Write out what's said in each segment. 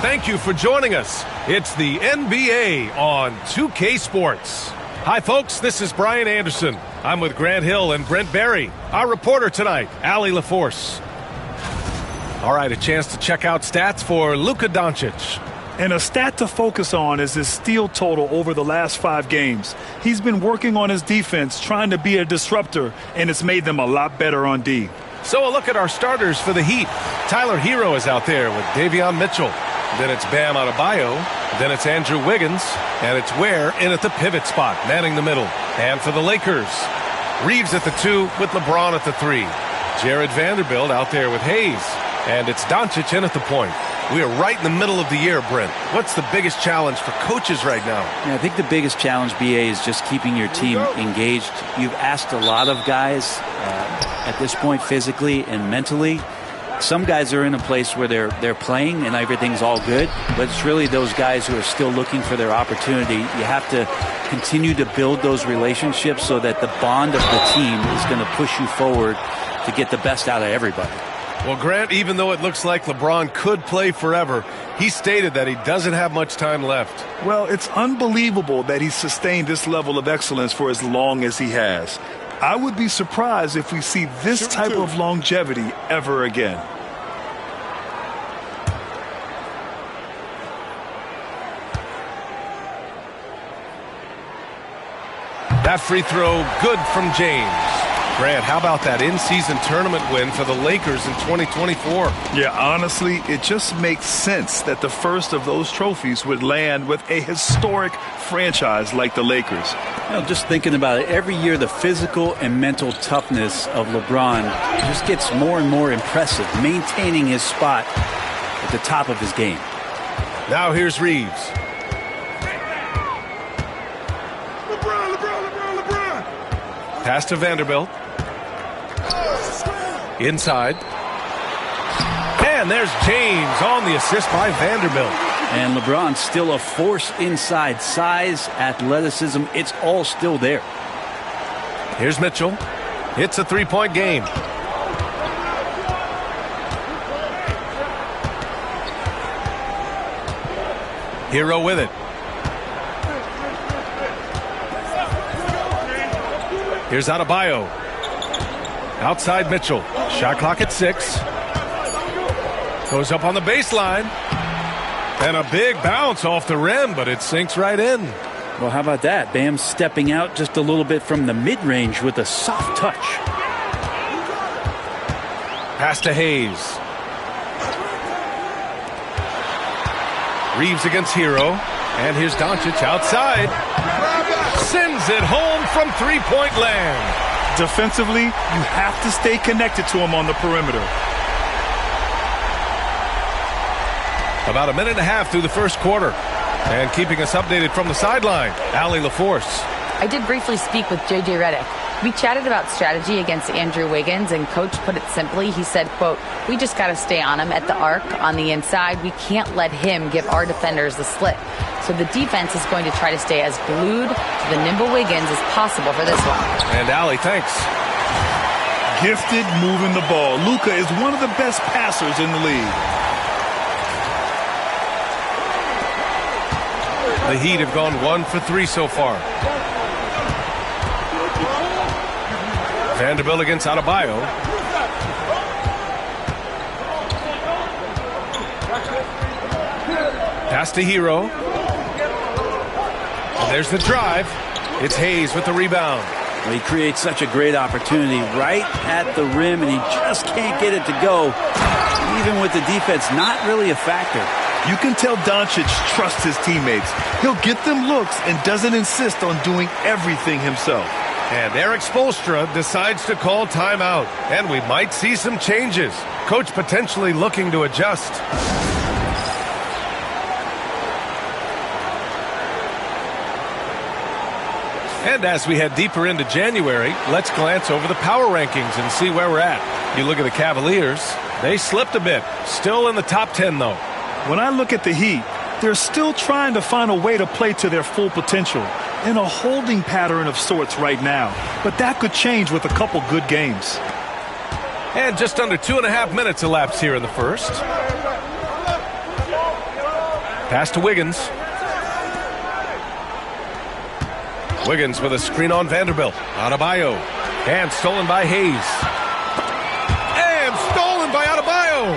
thank you for joining us. It's the NBA on 2K Sports. Hi, folks. This is Brian Anderson. I'm with Grant Hill and Brent Barry. Our reporter tonight, Allie LaForce. All right, a chance to check out stats for Luka Doncic. And a stat to focus on is his steal total over the last 5 games. He's been working on his defense, trying to be a disruptor, and it's made them a lot better on D. So a look at our starters for the Heat. Tyler Hero is out there with Davion Mitchell. Then it's Bam Adebayo. Then it's Andrew Wiggins. And it's Ware in at the pivot spot, manning the middle. And for the Lakers, Reeves at the 2 with LeBron at the 3. Jared Vanderbilt out there with Hayes. And it's Doncic in at the point. We are right in the middle of the year, Brent. What's the biggest challenge for coaches right now? Yeah, I think the biggest challenge, BA, is just keeping your team engaged. You've asked a lot of guys at this point physically and mentally. Some guys are in a place where they're playing and everything's all good, but it's really those guys who are still looking for their opportunity. You have to continue to build those relationships so that the bond of the team is going to push you forward to get the best out of everybody. Well, Grant, even though it looks like LeBron could play forever, he stated that he doesn't have much time left. Well, it's unbelievable that he's sustained this level of excellence for as long as he has. I would be surprised if we see this type of longevity ever again. That free throw, good from James. Grant, how about that in-season tournament win for the Lakers in 2024? Yeah, honestly, it just makes sense that the first of those trophies would land with a historic franchise like the Lakers. You know, just thinking about it, every year the physical and mental toughness of LeBron just gets more and more impressive, maintaining his spot at the top of his game. Now here's Reeves. Pass to Vanderbilt. Inside. And there's James on the assist by Vanderbilt. And LeBron's still a force inside. Size, athleticism, it's all still there. Here's Mitchell. It's a three-point game. Hero with it. Here's Adebayo. Outside Mitchell. Shot clock at 6. Goes up on the baseline. And a big bounce off the rim, but it sinks right in. Well, how about that? Bam stepping out just a little bit from the mid-range with a soft touch. Pass to Hayes. Reeves against Hero. And here's Doncic outside. Sends it home from three-point land. Defensively, you have to stay connected to him on the perimeter. About a minute and a half through the first quarter. And keeping us updated from the sideline, Allie LaForce. I did briefly speak with J.J. Redick. We chatted about strategy against Andrew Wiggins, and Coach put it simply. He said, quote, "We just got to stay on him at the arc on the inside. We can't let him give our defenders the slip." So the defense is going to try to stay as glued to the nimble Wiggins as possible for this one. And Allie, thanks. Gifted moving the ball. Luka is one of the best passers in the league. The Heat have gone 1 for 3 so far. Vanderbilt against Adebayo. Pass to Hero. And there's the drive. It's Hayes with the rebound. Well, he creates such a great opportunity right at the rim, and he just can't get it to go. Even with the defense not really a factor. You can tell Doncic trusts his teammates. He'll get them looks and doesn't insist on doing everything himself. And Eric Spoelstra decides to call timeout. And we might see some changes. Coach potentially looking to adjust. And as we head deeper into January, let's glance over the power rankings and see where we're at. You look at the Cavaliers, they slipped a bit. Still in the top 10, though. When I look at the Heat, they're still trying to find a way to play to their full potential in a holding pattern of sorts right now. But that could change with a couple good games. And just under 2.5 minutes elapsed here in the first. Pass to Wiggins. Wiggins with a screen on Vanderbilt. Adebayo. And stolen by Hayes. And stolen by Adebayo.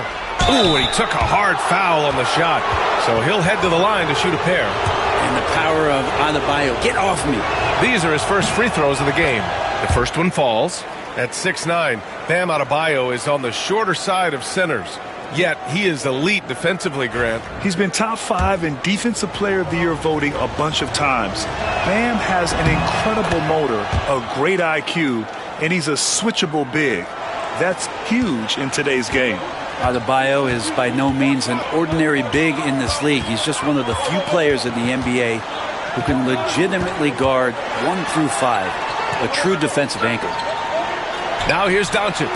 Ooh, and he took a hard foul on the shot. So he'll head to the line to shoot a pair. And the power of Adebayo. Get off me. These are his first free throws of the game. The first one falls. At 6'9", Bam Adebayo is on the shorter side of centers. Yet he is elite defensively, Grant. He's been top 5 in Defensive Player of the Year voting a bunch of times. Bam has an incredible motor, a great IQ, and he's a switchable big. That's huge in today's game. Adebayo is by no means an ordinary big in this league. He's just one of the few players in the NBA who can legitimately guard 1 through 5, a true defensive anchor. Now here's Doncic.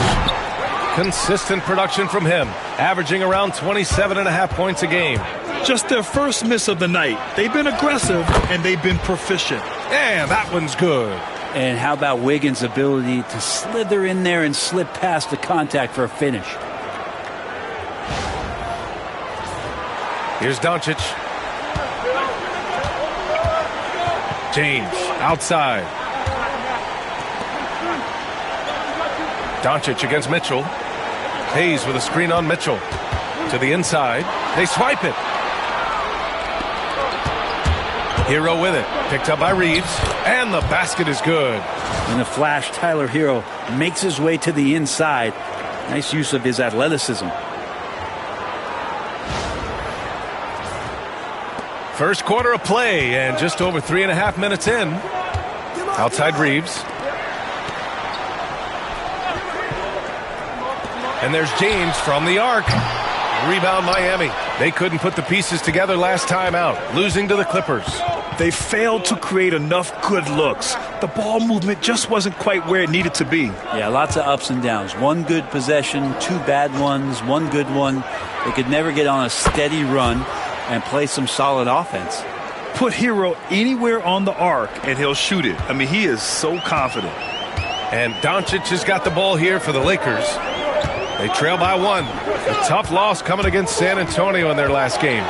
Consistent production from him, averaging around 27.5 points a game. Just their first miss of the night. They've been aggressive, and they've been proficient. And that one's good. And how about Wiggins' ability to slither in there and slip past the contact for a finish? Here's Doncic. James outside. Doncic against Mitchell. Hayes with a screen on Mitchell. To the inside. They swipe it. Hero with it. Picked up by Reeves. And the basket is good. In the flash, Tyler Hero makes his way to the inside. Nice use of his athleticism. First quarter of play and just over 3.5 minutes in. Outside Reeves. And there's James from the arc. Rebound Miami. They couldn't put the pieces together last time out, losing to the Clippers. They failed to create enough good looks. The ball movement just wasn't quite where it needed to be. Yeah, lots of ups and downs. One good possession, 2 bad ones, 1 good one. They could never get on a steady run and play some solid offense. Put Hero anywhere on the arc, and he'll shoot it. I mean, he is so confident. And Doncic has got the ball here for the Lakers. They trail by 1. A tough loss coming against San Antonio in their last game.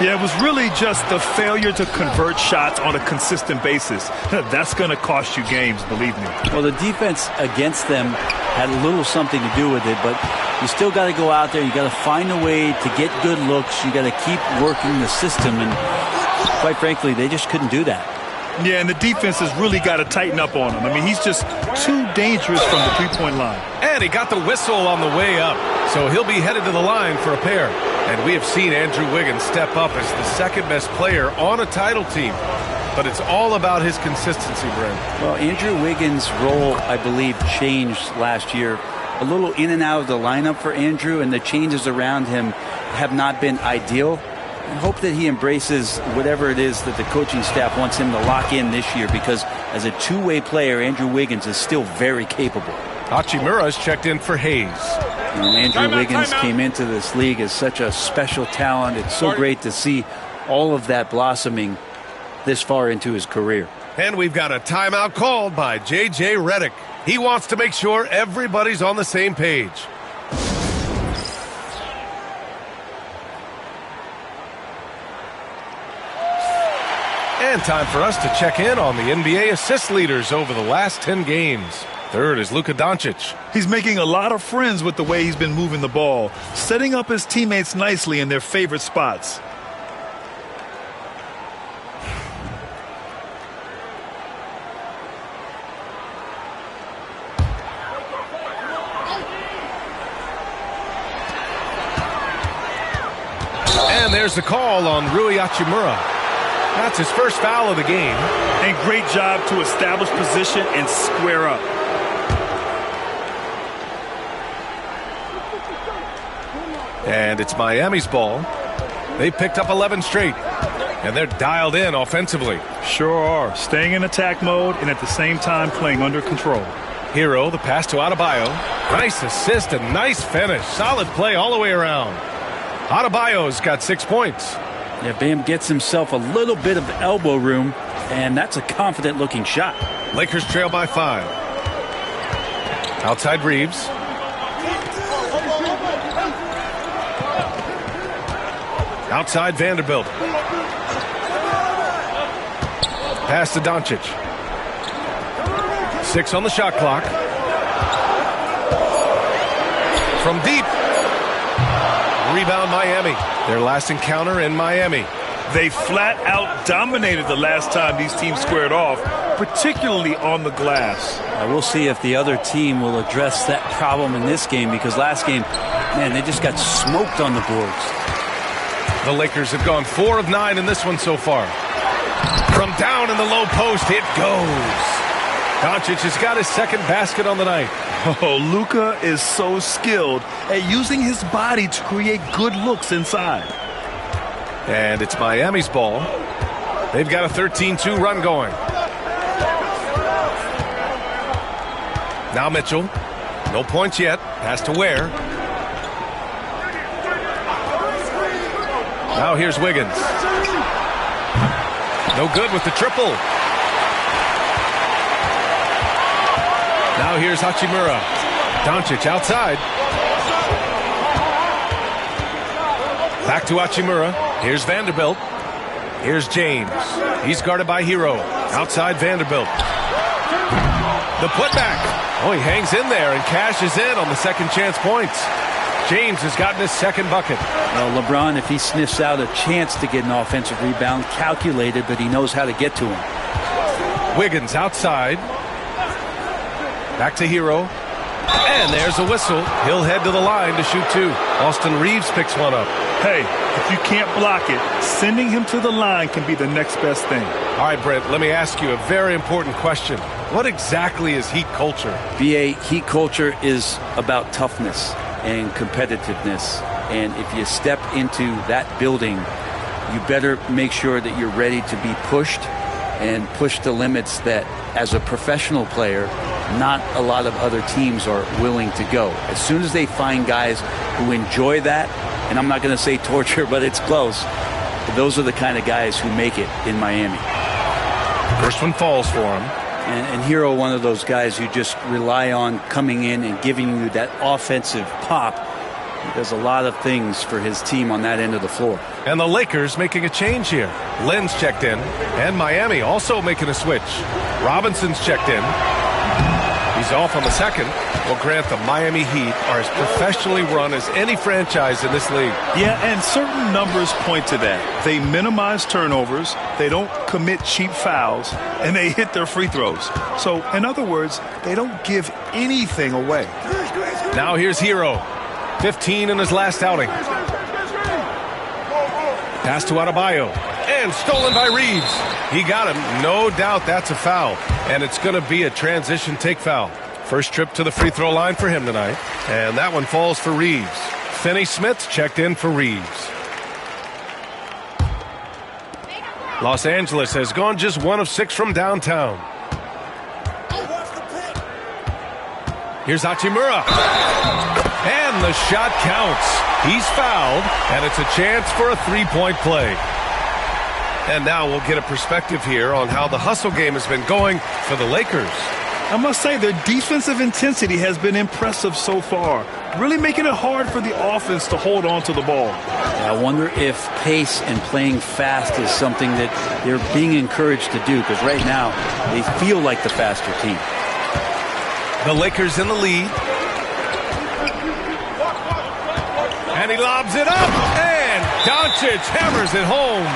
Yeah, it was really just the failure to convert shots on a consistent basis. That's going to cost you games, believe me. Well, the defense against them had a little something to do with it, but you still got to go out there. You got to find a way to get good looks. You got to keep working the system, and quite frankly, they just couldn't do that. Yeah, and the defense has really got to tighten up on him. I mean, he's just too dangerous from the three-point line. And he got the whistle on the way up, so he'll be headed to the line for a pair. And we have seen Andrew Wiggins step up as the second-best player on a title team. But it's all about his consistency, Brent. Well, Andrew Wiggins' role, I believe, changed last year. A little in and out of the lineup for Andrew, and the changes around him have not been ideal. I hope that he embraces whatever it is that the coaching staff wants him to lock in this year, because as a two-way player, Andrew Wiggins is still very capable. Hachimura's checked in for Hayes. You know, Andrew Wiggins came into this league as such a special talent. It's so great to see all of that blossoming this far into his career. And we've got a timeout called by J.J. Redick. He wants to make sure everybody's on the same page. And time for us to check in on the NBA assist leaders over the last 10 games. Third is Luka Doncic. He's making a lot of friends with the way he's been moving the ball, setting up his teammates nicely in their favorite spots. And there's the call on Rui Hachimura. That's his first foul of the game. And great job to establish position and square up. And it's Miami's ball. They picked up 11 straight. And they're dialed in offensively. Sure are. Staying in attack mode and at the same time playing under control. Hero, the pass to Adebayo. Nice assist and nice finish. Solid play all the way around. Adebayo's got 6 points. Yeah, Bam gets himself a little bit of elbow room, and that's a confident-looking shot. Lakers trail by 5. Outside Reeves. Outside Vanderbilt. Pass to Doncic. 6 on the shot clock. From deep. Rebound Miami. Their last encounter in Miami. They flat out dominated the last time these teams squared off, particularly on the glass. We'll see if the other team will address that problem in this game, because last game, man, they just got smoked on the boards. The Lakers have gone 4 of 9 in this one so far. From down in the low post, it goes. Doncic has got his second basket on the night. Oh, Luka is so skilled at using his body to create good looks inside. And it's Miami's ball. They've got a 13-2 run going. Now Mitchell. No points yet. Pass to Ware. Now here's Wiggins. No good with the triple. Now here's Hachimura. Doncic outside. Back to Hachimura. Here's Vanderbilt. Here's James. He's guarded by Hero. Outside Vanderbilt. The putback. Oh, he hangs in there and cashes in on the second chance points. James has gotten his second bucket. Well, LeBron, if he sniffs out a chance to get an offensive rebound, calculated, but he knows how to get to him. Wiggins outside. Back to Hero. And there's a whistle. He'll head to the line to shoot 2. Austin Reeves picks one up. Hey, if you can't block it, sending him to the line can be the next best thing. All right, Brent, let me ask you a very important question. What exactly is Heat culture? BA, Heat culture is about toughness and competitiveness. And if you step into that building, you better make sure that you're ready to be pushed and push the limits that, as a professional player, not a lot of other teams are willing to go. As soon as they find guys who enjoy that, and I'm not going to say torture, but it's close, those are the kind of guys who make it in Miami. First one falls for him. And Hero, one of those guys who just rely on coming in and giving you that offensive pop. He does a lot of things for his team on that end of the floor. And the Lakers making a change here. Lynn's checked in, and Miami also making a switch. Robinson's checked in. He's off on the second. Well, Grant, the Miami Heat are as professionally run as any franchise in this league. Yeah, and certain numbers point to that. They minimize turnovers, they don't commit cheap fouls, and they hit their free throws. So, in other words, they don't give anything away. Now here's Hero. 15 in his last outing. Pass to Adebayo. And stolen by Reeves. He got him. No doubt that's a foul. And it's going to be a transition take foul. First trip to the free throw line for him tonight. And that one falls for Reeves. Finney-Smith's checked in for Reeves. Los Angeles has gone just 1 of 6 from downtown. Here's Hachimura. And the shot counts. He's fouled, and it's a chance for a three-point play. And now we'll get a perspective here on how the hustle game has been going for the Lakers. I must say their defensive intensity has been impressive so far, really making it hard for the offense to hold on to the ball. I wonder if pace and playing fast is something that they're being encouraged to do, because right now they feel like the faster team. The Lakers in the lead. And he lobs it up, and Doncic hammers it home.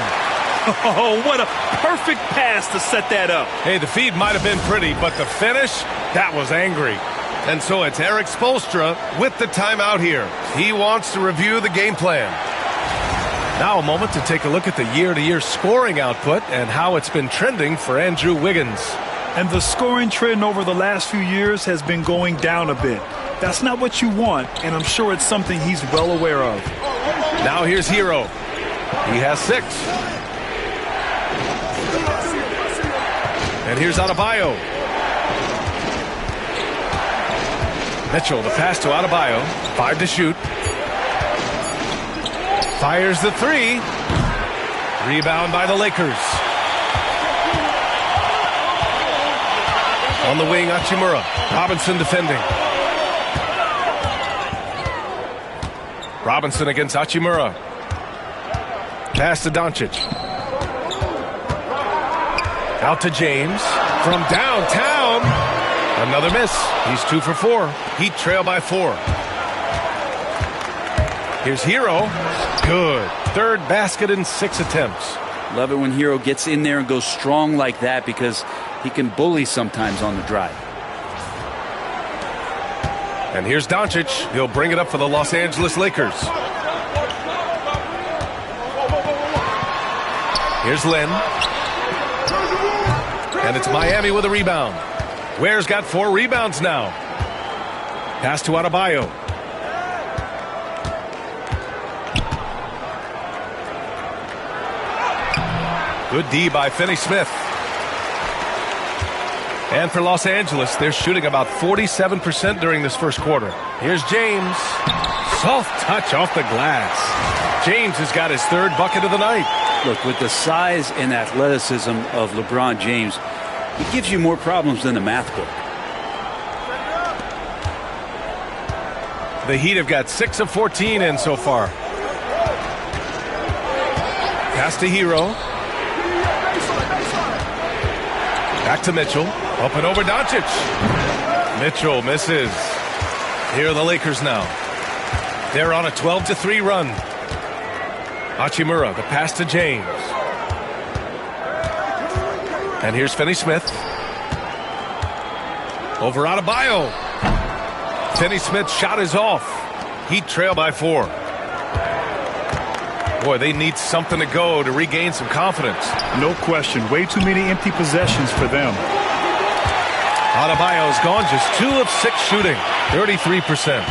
Oh, what a perfect pass to set that up. Hey, the feed might have been pretty, but the finish, that was angry. And so it's Eric Spoelstra with the timeout here. He wants to review the game plan. Now a moment to take a look at the year-to-year scoring output and how it's been trending for Andrew Wiggins. And the scoring trend over the last few years has been going down a bit. That's not what you want, and I'm sure it's something he's well aware of. Now here's Hero. He has 6. And here's Adebayo. Mitchell, the pass to Adebayo. 5 to shoot. Fires the 3. Rebound by the Lakers. On the wing, Hachimura. Robinson defending. Robinson against Hachimura. Pass to Doncic. Out to James. From downtown. Another miss. He's 2 for 4. Heat trail by 4. Here's Hero. Good. Third basket in 6 attempts. Love it when Hero gets in there and goes strong like that because he can bully sometimes on the drive. And here's Doncic. He'll bring it up for the Los Angeles Lakers. Here's Lynn. And it's Miami with a rebound. Ware's got 4 rebounds now. Pass to Adebayo. Good D by Finney-Smith. And for Los Angeles, they're shooting about 47% during this first quarter. Here's James. Soft touch off the glass. James has got his 3rd bucket of the night. Look, with the size and athleticism of LeBron James, he gives you more problems than the math book. The Heat have got 6 of 14 in so far. Pass to Hero. Back to Mitchell. Up and over Doncic. Mitchell misses. Here are the Lakers now. They're on a 12-3 run. Hachimura, the pass to James. And here's Finney-Smith. Over Adebayo. Finney-Smith's shot is off. Heat trail by 4. Boy, they need something to go to regain some confidence. No question. Way too many empty possessions for them. Adebayo's gone just 2 of 6 shooting. 33%.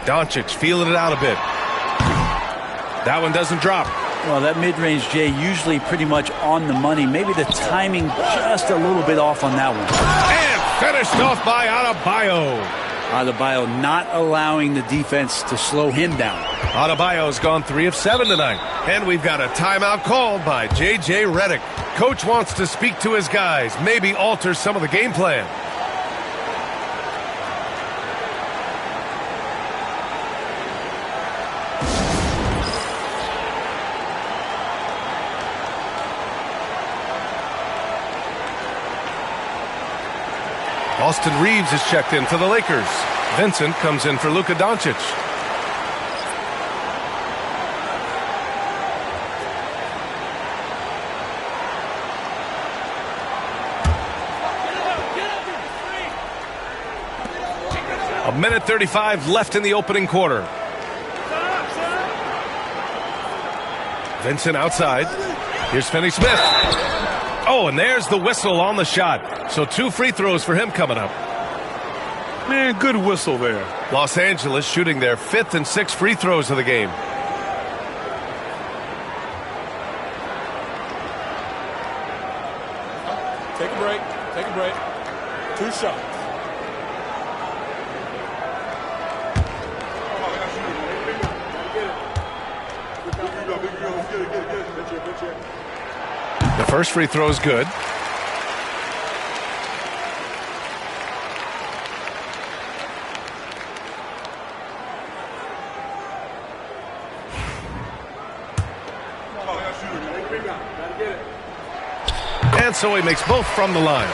Doncic feeling it out a bit. That one doesn't drop. Well, that mid-range, Jay, usually pretty much on the money. Maybe the timing just a little bit off on that one. And finished off by Adebayo. Adebayo not allowing the defense to slow him down. Adebayo's gone 3 of 7 tonight. And we've got a timeout called by J.J. Redick. Coach wants to speak to his guys, maybe alter some of the game plan. Austin Reeves is checked in for the Lakers. Vincent comes in for Luka Doncic. A minute 35 left in the opening quarter. Vincent outside. Here's Finney-Smith. Oh, and there's the whistle on the shot. So 2 free throws for him coming up. Man, good whistle there. Los Angeles shooting their 5th and 6th free throws of the game. Take a break. Take a break. 2 shots. The first free throw is good. And so he makes both from the line.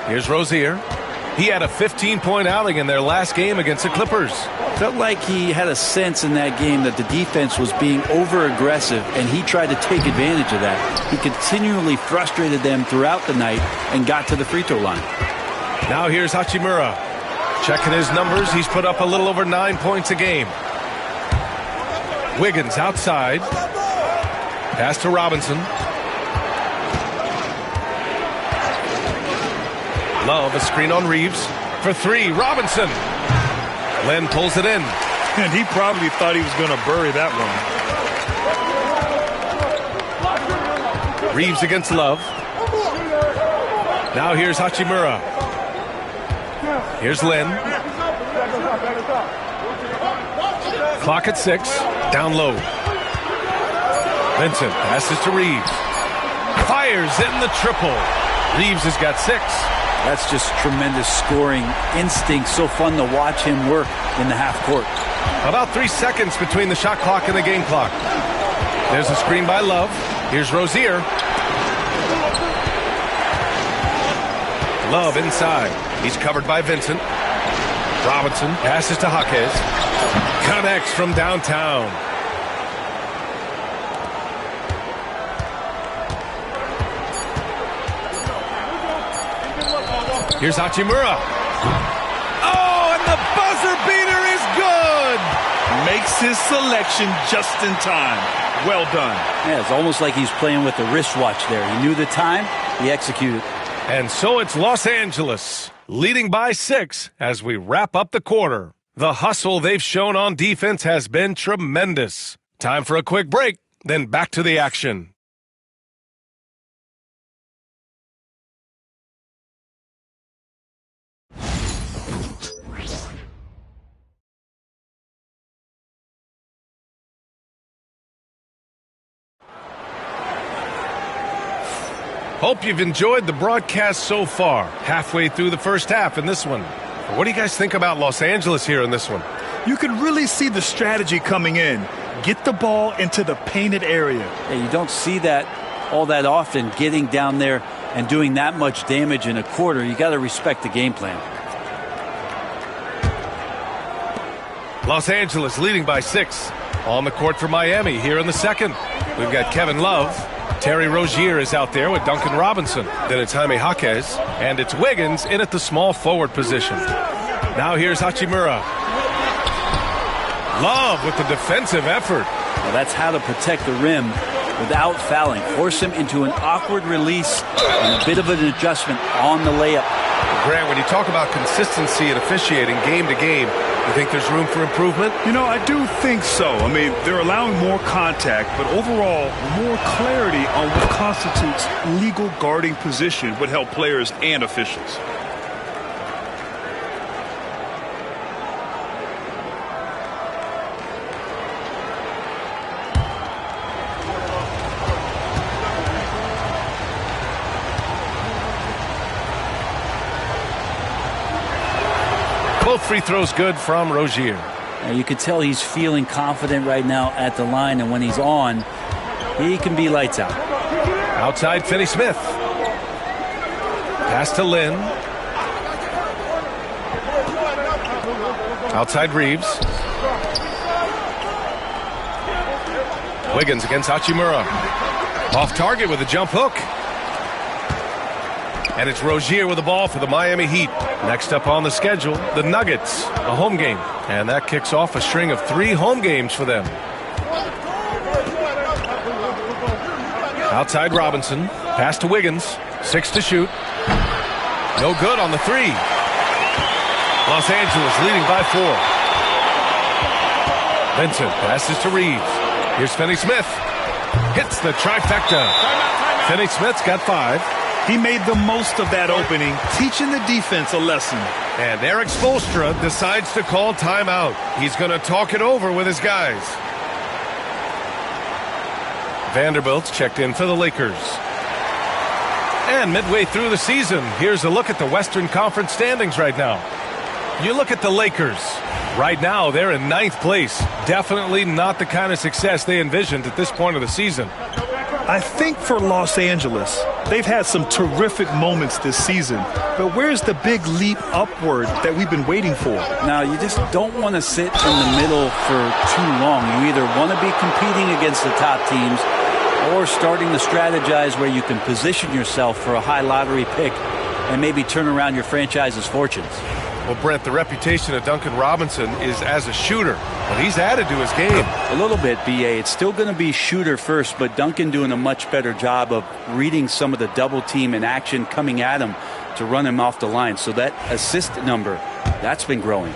Here's Rozier. He had a 15-point outing in their last game against the Clippers. Felt like he had a sense in that game that the defense was being over-aggressive, and he tried to take advantage of that. He continually frustrated them throughout the night and got to the free throw line. Now here's Hachimura. Checking his numbers, he's put up a little over 9 points a game. Wiggins outside. Pass to Robinson. Love a screen on Reeves. For 3, Robinson. Len pulls it in. And he probably thought he was going to bury that one. Reeves against Love. Now here's Hachimura. Here's Len. Clock at 6. Down low. Vincent passes to Reeves. Fires in the triple. Reeves has got 6. That's just tremendous scoring instinct. So fun to watch him work in the half court. About 3 seconds between the shot clock and the game clock. There's a screen by Love. Here's Rozier. Love inside. He's covered by Vincent. Robinson passes to Jaquez. Connects from downtown. Here's Hachimura. Oh, and the buzzer beater is good. Makes his selection just in time. Well done. Yeah, it's almost like he's playing with the wristwatch there. He knew the time, he executed. And so it's Los Angeles, leading by 6 as we wrap up the quarter. The hustle they've shown on defense has been tremendous. Time for a quick break, then back to the action. Hope you've enjoyed the broadcast so far. Halfway through the first half in this one. What do you guys think about Los Angeles here in this one? You can really see the strategy coming in. Get the ball into the painted area. Yeah, you don't see that all that often, getting down there and doing that much damage in a quarter. You got to respect the game plan. Los Angeles leading by 6. On the court for Miami here in the second. We've got Kevin Love. Terry Rozier is out there with Duncan Robinson. Then it's Jaime Jaquez. And it's Wiggins in at the small forward position. Now here's Hachimura. Love with the defensive effort. Well, that's how to protect the rim without fouling. Force him into an awkward release and a bit of an adjustment on the layup. Grant, when you talk about consistency and officiating game to game, you think there's room for improvement? You know, I do think so. I mean, they're allowing more contact, but overall, more clarity on what constitutes legal guarding position would help players and officials. Both free throws good from Rozier. Now you could tell he's feeling confident right now at the line, and when he's on, he can be lights out. Outside, Finney-Smith. Pass to Lynn. Outside, Reeves. Wiggins against Hachimura. Off target with a jump hook. And it's Rozier with the ball for the Miami Heat. Next up on the schedule, the Nuggets, a home game. And that kicks off a string of 3 home games for them. Outside Robinson. Pass to Wiggins. 6 to shoot. No good on the 3. Los Angeles leading by 4. Vincent passes to Reeves. Here's Finney-Smith. Hits the trifecta. Finney-Smith's got 5. He made the most of that opening, teaching the defense a lesson. And Eric Spoelstra decides to call timeout. He's going to talk it over with his guys. Vanderbilt's checked in for the Lakers. And midway through the season, here's a look at the Western Conference standings right now. You look at the Lakers. Right now, they're in 9th place. Definitely not the kind of success they envisioned at this point of the season. I think for Los Angeles, they've had some terrific moments this season. But where's the big leap upward that we've been waiting for? Now, you just don't want to sit in the middle for too long. You either want to be competing against the top teams or starting to strategize where you can position yourself for a high lottery pick and maybe turn around your franchise's fortunes. Well, Brent, the reputation of Duncan Robinson is as a shooter, but he's added to his game. A little bit, B.A. It's still going to be shooter first, but Duncan doing a much better job of reading some of the double team in action coming at him to run him off the line. So that assist number, that's been growing.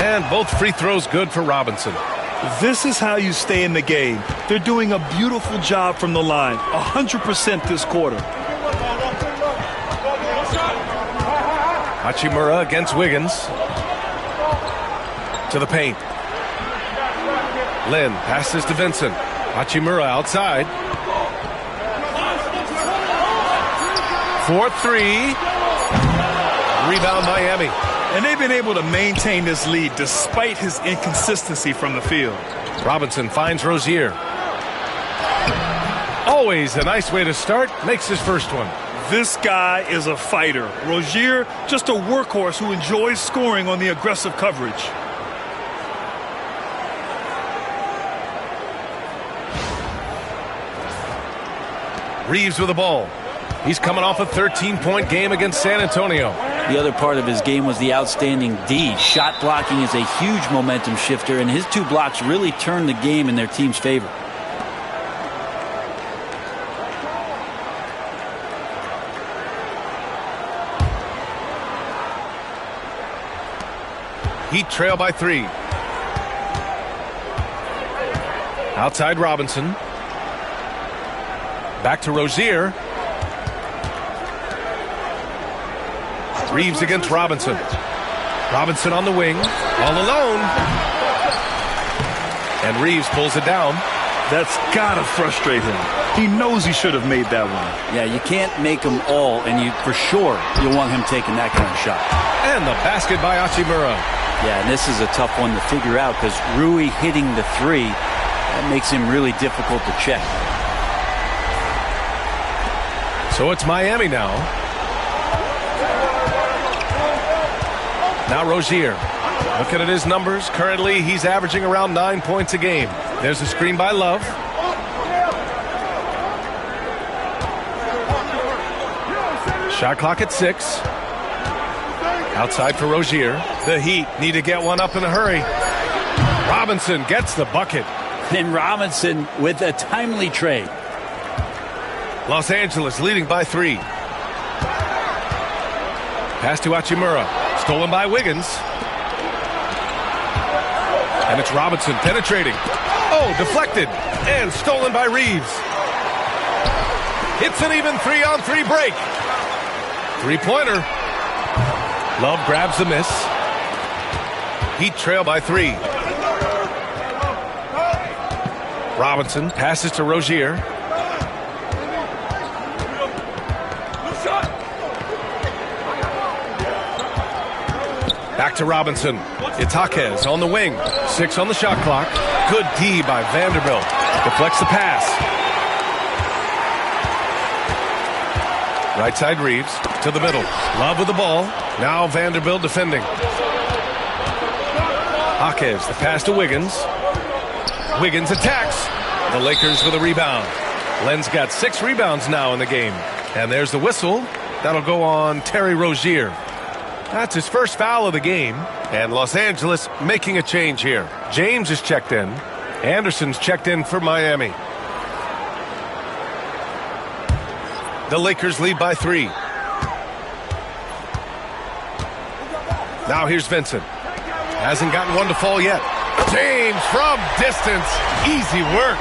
And both free throws good for Robinson. This is how you stay in the game. They're doing a beautiful job from the line, 100% this quarter. Hachimura against Wiggins. To the paint. Lynn passes to Vincent. Hachimura outside. 4-3. Rebound Miami. And they've been able to maintain this lead despite his inconsistency from the field. Robinson finds Rozier. Always a nice way to start. Makes his first one. This guy is a fighter. Rozier, just a workhorse who enjoys scoring on the aggressive coverage. Reeves with the ball. He's coming off a 13-point game against San Antonio. The other part of his game was the outstanding D. Shot blocking is a huge momentum shifter, and his 2 blocks really turned the game in their team's favor. Heat trail by 3. Outside Robinson. Back to Rozier. Reeves against Robinson. Robinson on the wing. All alone. And Reeves pulls it down. That's gotta frustrate him. He knows he should have made that one. Yeah, you can't make them all, and for sure you'll want him taking that kind of shot. And the basket by Hachimura. Yeah, and this is a tough one to figure out because Rui hitting the 3, that makes him really difficult to check. So it's Miami now. Now Rozier. Looking at his numbers, currently he's averaging around 9 points a game. There's a screen by Love. Shot clock at 6. Outside for Rozier. The Heat need to get one up in a hurry. Robinson gets the bucket. And Robinson with a timely trade. Los Angeles leading by 3. Pass to Hachimura. Stolen by Wiggins. And it's Robinson penetrating. Oh, deflected. And stolen by Reeves. Hits an even 3-on-3 break. 3-pointer. Love grabs the miss. Heat trail by 3. Robinson passes to Rozier. Back to Robinson. It's Jaquez on the wing. 6 on the shot clock. Good D by Vanderbilt. Deflects the pass. Right side Reeves to the middle. Love with the ball. Now Vanderbilt defending. Jaquez, the pass to Wiggins. Wiggins attacks. The Lakers with a rebound. Len's got 6 rebounds now in the game. And there's the whistle. That'll go on Terry Rozier. That's his first foul of the game. And Los Angeles making a change here. James is checked in. Anderson's checked in for Miami. The Lakers lead by 3. Now here's Vincent. Hasn't gotten one to fall yet. James from distance. Easy work.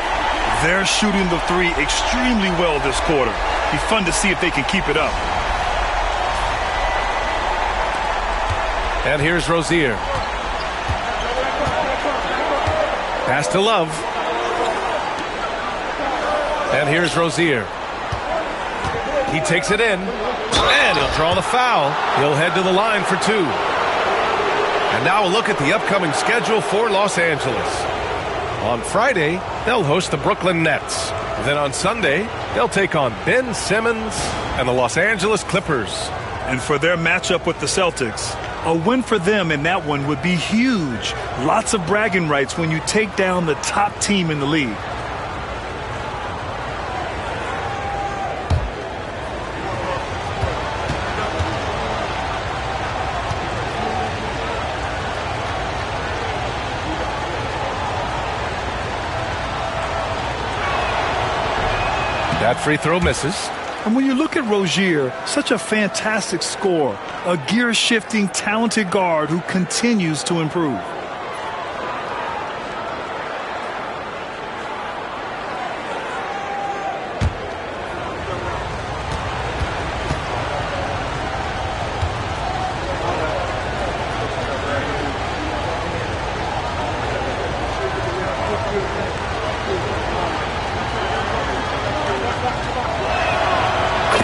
They're shooting the 3 extremely well this quarter. Be fun to see if they can keep it up. And here's Rozier. Pass to Love. And here's Rozier. He takes it in. And he'll draw the foul. He'll head to the line for 2. And now a look at the upcoming schedule for Los Angeles. On Friday, they'll host the Brooklyn Nets. Then on Sunday, they'll take on Ben Simmons and the Los Angeles Clippers. And for their matchup with the Celtics, a win for them in that one would be huge. Lots of bragging rights when you take down the top team in the league. That free throw misses. And when you look at Rozier, such a fantastic scorer, a gear-shifting, talented guard who continues to improve.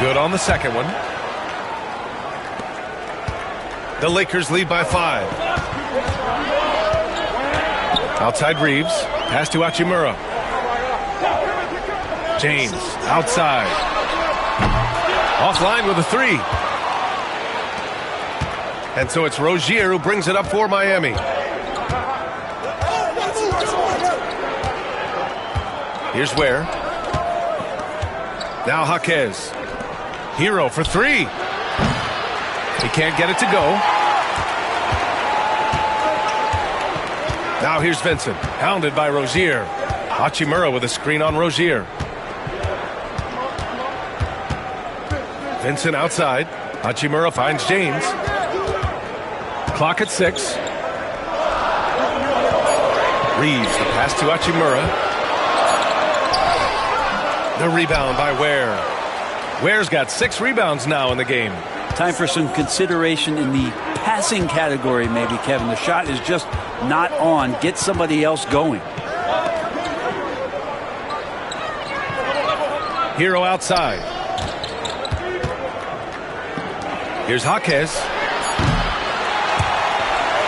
Good on the second one. The Lakers lead by 5. Outside Reeves. Pass to Hachimura. James outside. Offline with a 3. And so it's Rozier who brings it up for Miami. Here's Ware. Now Jaquez. Hero for 3. He can't get it to go. Now here's Vincent. Hounded by Rozier. Hachimura with a screen on Rozier. Vincent outside. Hachimura finds James. Clock at 6. Reeves, the pass to Hachimura. The rebound by Ware. Ware's got 6 rebounds now in the game. Time for some consideration in the passing category, maybe, Kevin. The shot is just not on. Get somebody else going. Hero outside. Here's Jaquez.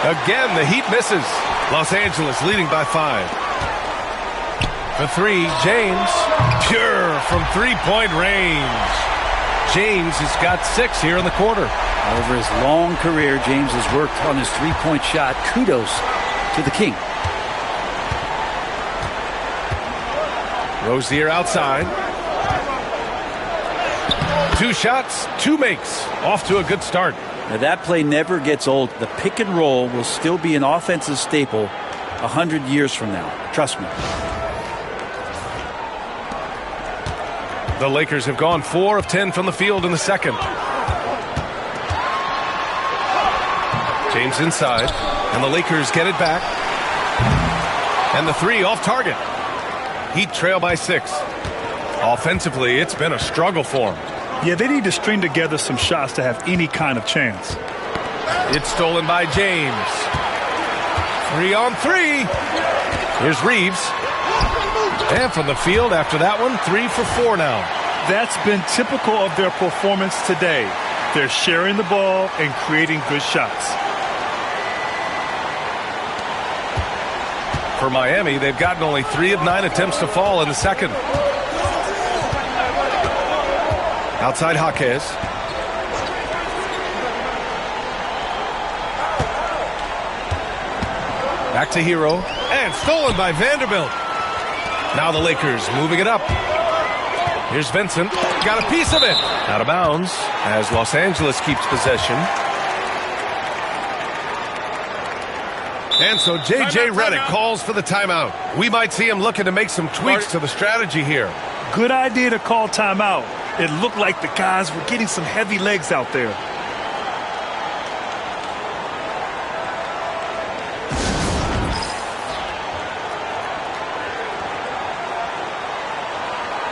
Again, the Heat misses. Los Angeles leading by 5. For 3, James. Pure from three-point range. James has got 6 here in the quarter. Over his long career, James has worked on his three-point shot. Kudos to the King. Rozier outside. 2 shots, 2 makes. Off to a good start. Now that play never gets old. The pick and roll will still be an offensive staple 100 years from now. Trust me. The Lakers have gone 4 of 10 from the field in the second. James inside, and the Lakers get it back. And the 3 off target. Heat trail by 6. Offensively, it's been a struggle for them. Yeah, they need to string together some shots to have any kind of chance. It's stolen by James. 3 on 3. Here's Reeves. And from the field after that one, 3 for 4 now. That's been typical of their performance today. They're sharing the ball and creating good shots. For Miami, they've gotten only 3 of 9 attempts to fall in the second. Outside Jaquez. Back to Hero. And stolen by Vanderbilt. Now the Lakers moving it up. Here's Vincent. Got a piece of it. Out of bounds as Los Angeles keeps possession. And so J.J. Redick calls for the timeout. We might see him looking to make some tweaks to the strategy here. Good idea to call timeout. It looked like the guys were getting some heavy legs out there.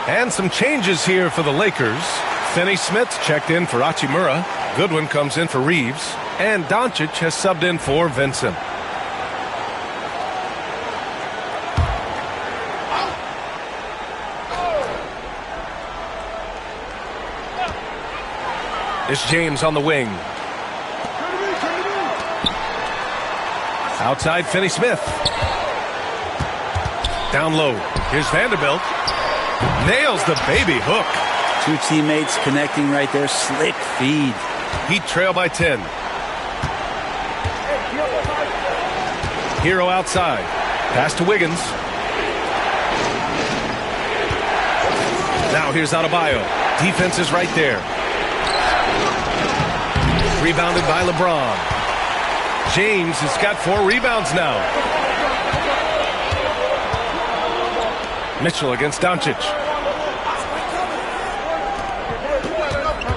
And some changes here for the Lakers. Finney Smith checked in for Hachimura. Goodwin comes in for Reeves. And Doncic has subbed in for Vincent. It's James on the wing. Outside Finney Smith. Down low. Here's Vanderbilt. Nails the baby hook. 2 teammates connecting right there. Slick feed. Heat trail by 10. Hero outside. Pass to Wiggins. Now here's Adebayo. Defense is right there. Rebounded by LeBron. James has got 4 rebounds now. Mitchell against Doncic.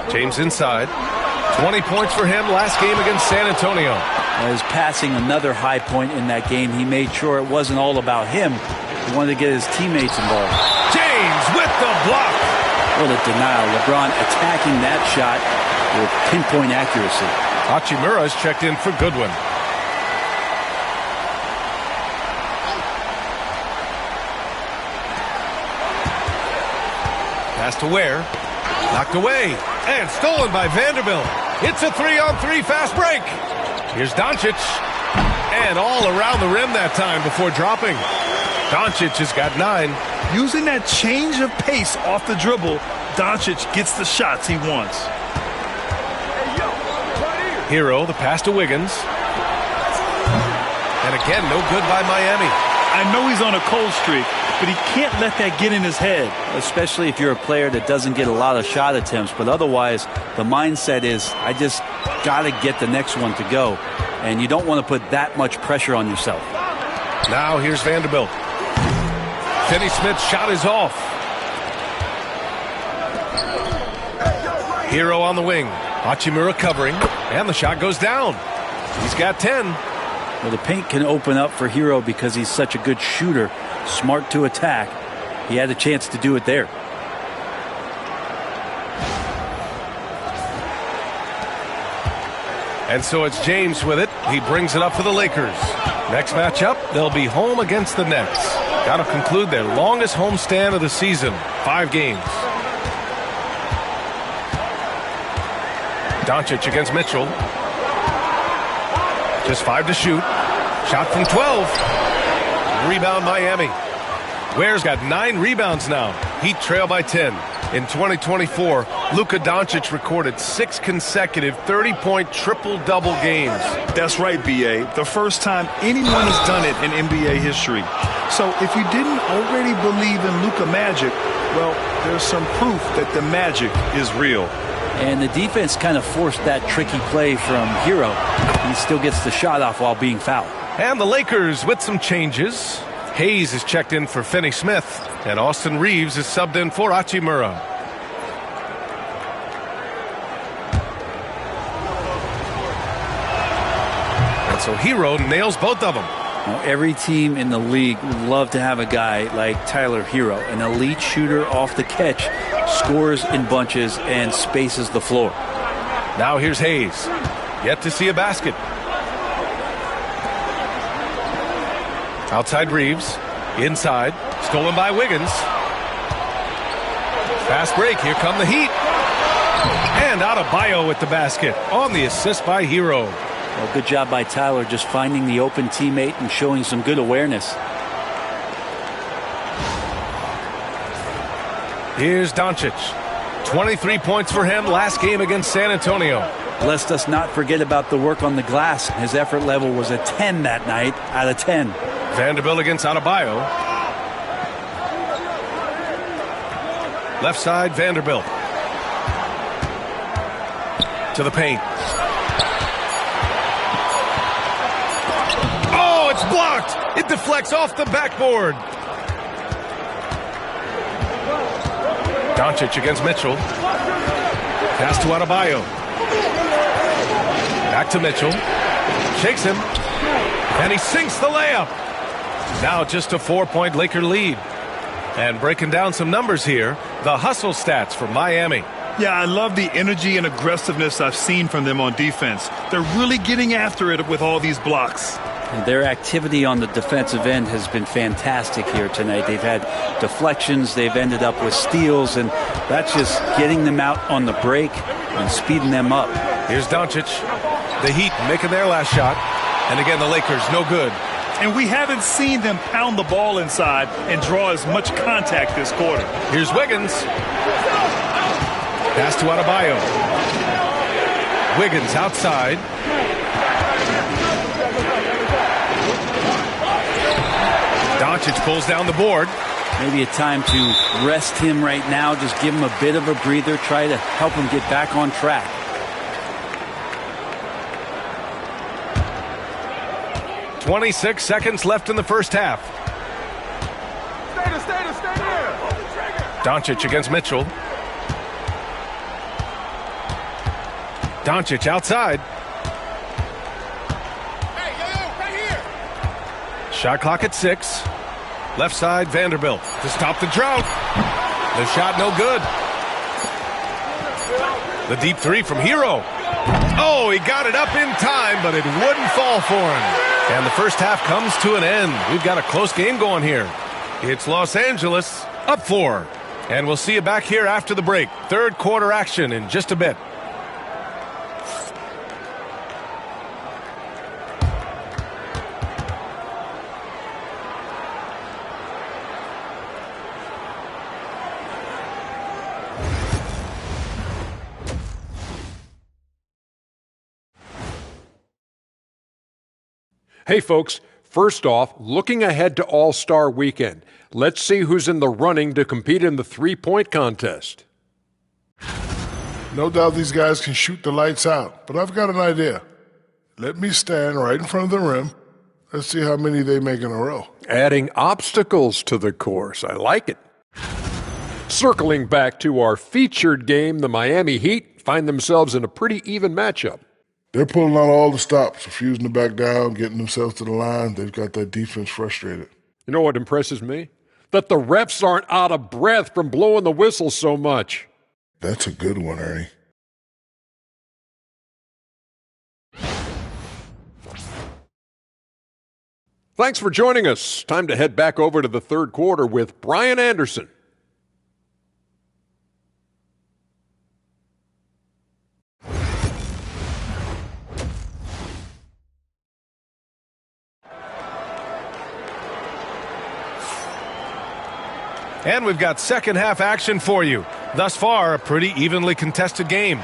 James inside. 20 points for him last game against San Antonio. As passing another high point in that game, he made sure it wasn't all about him. He wanted to get his teammates involved. James with the block. What a denial. LeBron attacking that shot with pinpoint accuracy. Hachimura is checked in for Goodwin. Pass to Ware. Knocked away and stolen by Vanderbilt. It's a 3-on-3 fast break. Here's Doncic. And all around the rim that time before dropping. Doncic has got 9. Using that change of pace off the dribble, Doncic gets the shots he wants. Hero, the pass to Wiggins. And again, no good by Miami. I know he's on a cold streak, but he can't let that get in his head. Especially if you're a player that doesn't get a lot of shot attempts. But otherwise, the mindset is, I just got to get the next one to go. And you don't want to put that much pressure on yourself. Now here's Vanderbilt. Finney Smith's shot is off. Hero on the wing. Hachimura covering. And the shot goes down. He's got 10. Well, the paint can open up for Hero because he's such a good shooter. Smart to attack. He had a chance to do it there. And so it's James with it. He brings it up for the Lakers. Next matchup, they'll be home against the Nets. Got to conclude their longest homestand of the season, 5 games. Doncic against Mitchell. Just 5 to shoot. Shot from 12. Rebound Miami. Ware's got 9 rebounds now. Heat trail by 10. In 2024, Luka Doncic recorded 6 consecutive 30-point triple-double games. That's right, B.A. The first time anyone has done it in NBA history. So if you didn't already believe in Luka Magic, well, there's some proof that the magic is real. And the defense kind of forced that tricky play from Hero. He still gets the shot off while being fouled. And the Lakers with some changes. Hayes is checked in for Finney Smith, and Austin Reeves is subbed in for Hachimura. And so Hero nails both of them. Now, every team in the league would love to have a guy like Tyler Hero, an elite shooter off the catch, scores in bunches, and spaces the floor. Now here's Hayes. Yet to see a basket. Outside Reeves. Inside. Stolen by Wiggins. Fast break. Here come the Heat. And Adebayo with the basket on the assist by Hero. Well, good job by Tyler just finding the open teammate and showing some good awareness. Here's Doncic. 23 points for him last game against San Antonio. Lest us not forget about the work on the glass. His effort level was a 10 that night out of 10. Vanderbilt against Adebayo. Left side, Vanderbilt. To the paint. Oh, it's blocked. It deflects off the backboard. Doncic against Mitchell. Pass to Adebayo. Back to Mitchell. Shakes him. And he sinks the layup. Now just a 4-point Laker lead. And breaking down some numbers here, the hustle stats for Miami. Yeah, I love the energy and aggressiveness I've seen from them on defense. They're really getting after it with all these blocks. And their activity on the defensive end has been fantastic here tonight. They've had deflections, they've ended up with steals, and that's just getting them out on the break and speeding them up. Here's Doncic. The Heat making their last shot. And again, the Lakers, no good. And we haven't seen them pound the ball inside and draw as much contact this quarter. Here's Wiggins. Pass to Adebayo. Wiggins outside. Doncic pulls down the board. Maybe a time to rest him right now. Just give him a bit of a breather. Try to help him get back on track. .26 seconds left in the first half. Stay there. Doncic against Mitchell. Doncic outside. Right here. Shot clock at 6. Left side, Vanderbilt to stop the drought. The shot no good. The deep 3 from Hero. Oh, he got it up in time, but it wouldn't fall for him. And the first half comes to an end. We've got a close game going here. It's Los Angeles up 4. And we'll see you back here after the break. Third quarter action in just a bit. Hey folks, first off, looking ahead to All-Star Weekend, let's see who's in the running to compete in the three-point contest. No doubt these guys can shoot the lights out, but I've got an idea. Let me stand right in front of the rim. Let's see how many they make in a row. Adding obstacles to the course, I like it. Circling back to our featured game, the Miami Heat find themselves in a pretty even matchup. They're pulling out all the stops, refusing to back down, getting themselves to the line. They've got that defense frustrated. You know what impresses me? That the refs aren't out of breath from blowing the whistle so much. That's a good one, Ernie. Thanks for joining us. Time to head back over to the third quarter with Brian Anderson. And we've got second half action for you. Thus far, a pretty evenly contested game.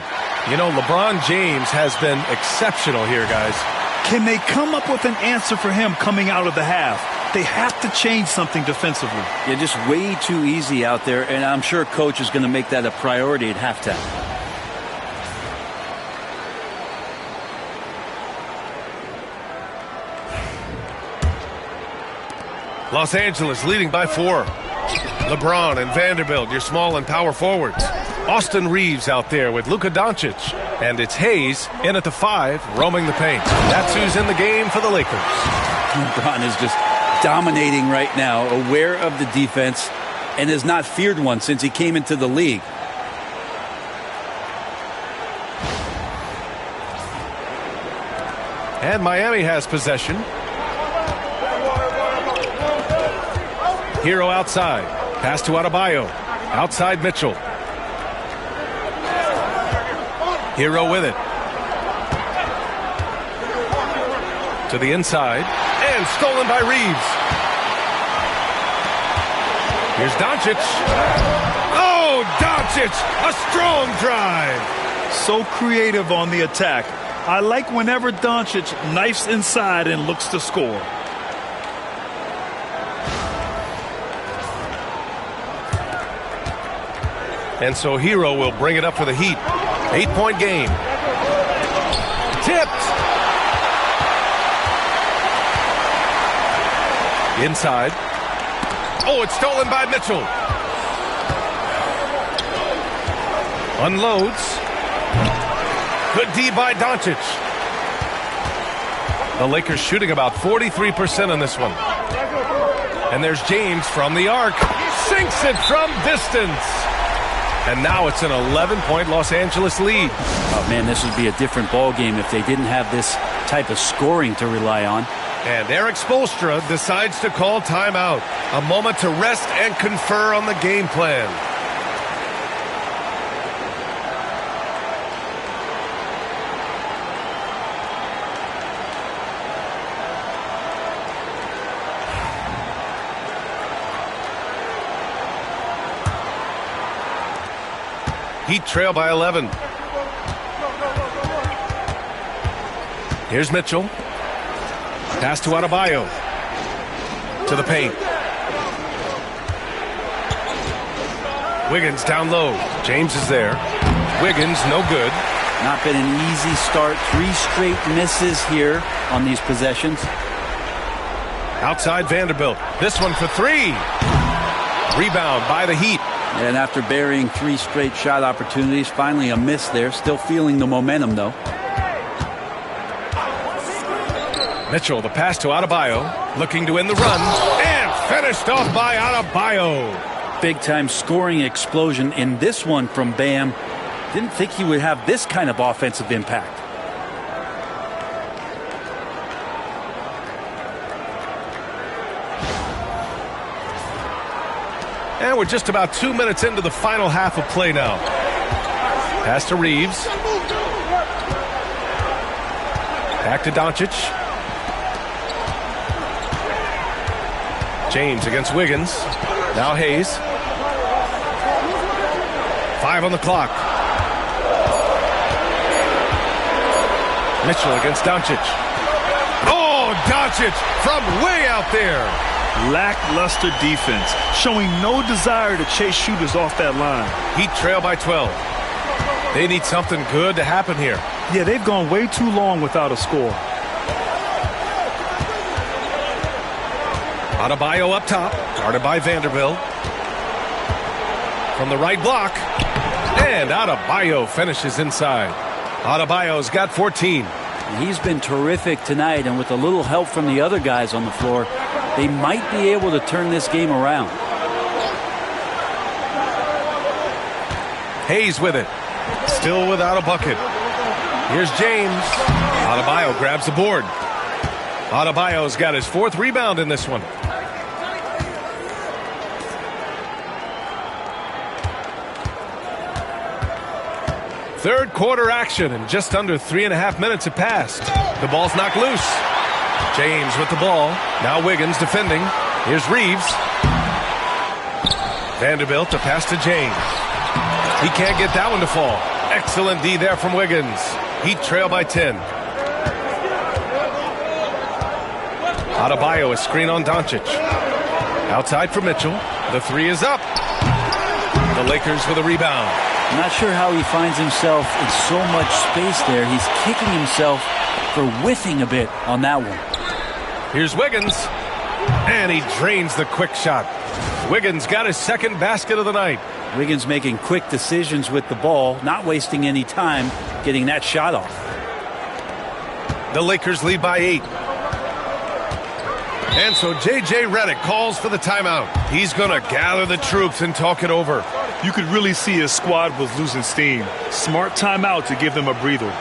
You know, LeBron James has been exceptional here, guys. Can they come up with an answer for him coming out of the half? They have to change something defensively. Yeah, just way too easy out there, and I'm sure coach is going to make that a priority at halftime. Los Angeles leading by 4. LeBron and Vanderbilt, your small and power forwards. Austin Reeves out there with Luka Doncic. And it's Hayes in at the 5, roaming the paint. That's who's in the game for the Lakers. LeBron is just dominating right now, aware of the defense, and has not feared one since he came into the league. And Miami has possession. Hero outside. Pass to Adebayo. Outside Mitchell. Hero with it. To the inside. And stolen by Reeves. Here's Doncic. Oh, Doncic! A strong drive. So creative on the attack. I like whenever Doncic knifes inside and looks to score. And so Hero will bring it up for the Heat. 8-point game. Tipped. Inside. Oh, it's stolen by Mitchell. Unloads. Good D by Doncic. The Lakers shooting about 43% on this one. And there's James from the arc. Sinks it from distance. And now it's an 11-point Los Angeles lead. Oh, man, this would be a different ball game if they didn't have this type of scoring to rely on. And Eric Spoelstra decides to call timeout. A moment to rest and confer on the game plan. Heat trail by 11. Here's Mitchell. Pass to Adebayo. To the paint. Wiggins down low. James is there. Wiggins no good. Not been an easy start. 3 straight misses here on these possessions. Outside Vanderbilt. This one for 3. Rebound by the Heat. And after burying 3 straight shot opportunities, finally a miss there. Still feeling the momentum, though. Mitchell, the pass to Adebayo. Looking to win the run. And finished off by Adebayo. Big-time scoring explosion in this one from Bam. Didn't think he would have this kind of offensive impact. And we're just about 2 minutes into the final half of play now. Pass to Reeves. Back to Doncic. James against Wiggins. Now Hayes. 5 on the clock. Mitchell against Doncic. Oh, Doncic from way out there. Lackluster defense, showing no desire to chase shooters off that line. Heat trail by 12. They need something good to happen here. Yeah, they've gone way too long without a score. Adebayo up top, guarded by Vanderbilt. From the right block, and Adebayo finishes inside. Adebayo's got 14. He's been terrific tonight, and with a little help from the other guys on the floor, they might be able to turn this game around. Hayes with it. Still without a bucket. Here's James. Adebayo grabs the board. Adebayo's got his 4th rebound in this one. Third quarter action, and just under 3.5 minutes have passed. The ball's knocked loose. James with the ball. Now Wiggins defending. Here's Reeves. Vanderbilt to pass to James. He can't get that one to fall. Excellent D there from Wiggins. Heat trail by 10. Adebayo, a screen on Doncic. Outside for Mitchell. The 3 is up. The Lakers with a rebound. I'm not sure how he finds himself in so much space there. He's kicking himself for whiffing a bit on that one. Here's Wiggins. And he drains the quick shot. Wiggins got his 2nd basket of the night. Wiggins making quick decisions with the ball, not wasting any time getting that shot off. The Lakers lead by 8. And so J.J. Redick calls for the timeout. He's going to gather the troops and talk it over. You could really see his squad was losing steam. Smart timeout to give them a breather.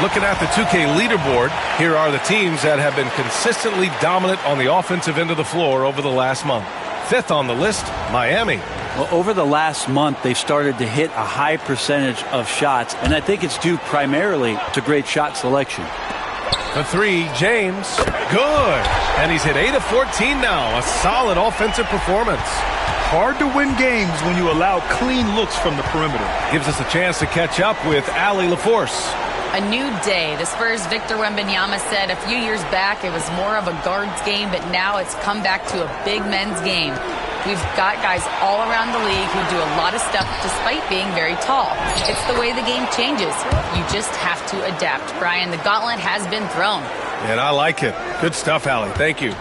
Looking at the 2K leaderboard, here are the teams that have been consistently dominant on the offensive end of the floor over the last month. 5th on the list, Miami. Well, over the last month, they've started to hit a high percentage of shots, and I think it's due primarily to great shot selection. The 3, James. Good. And he's hit 8 of 14 now. A solid offensive performance. Hard to win games when you allow clean looks from the perimeter. Gives us a chance to catch up with Allie LaForce. A new day. The Spurs' Victor Wembanyama said a few years back it was more of a guards game, but now it's come back to a big men's game. We've got guys all around the league who do a lot of stuff despite being very tall. It's the way the game changes. You just have to adapt. Brian, the gauntlet has been thrown. And I like it. Good stuff, Allie. Thank you.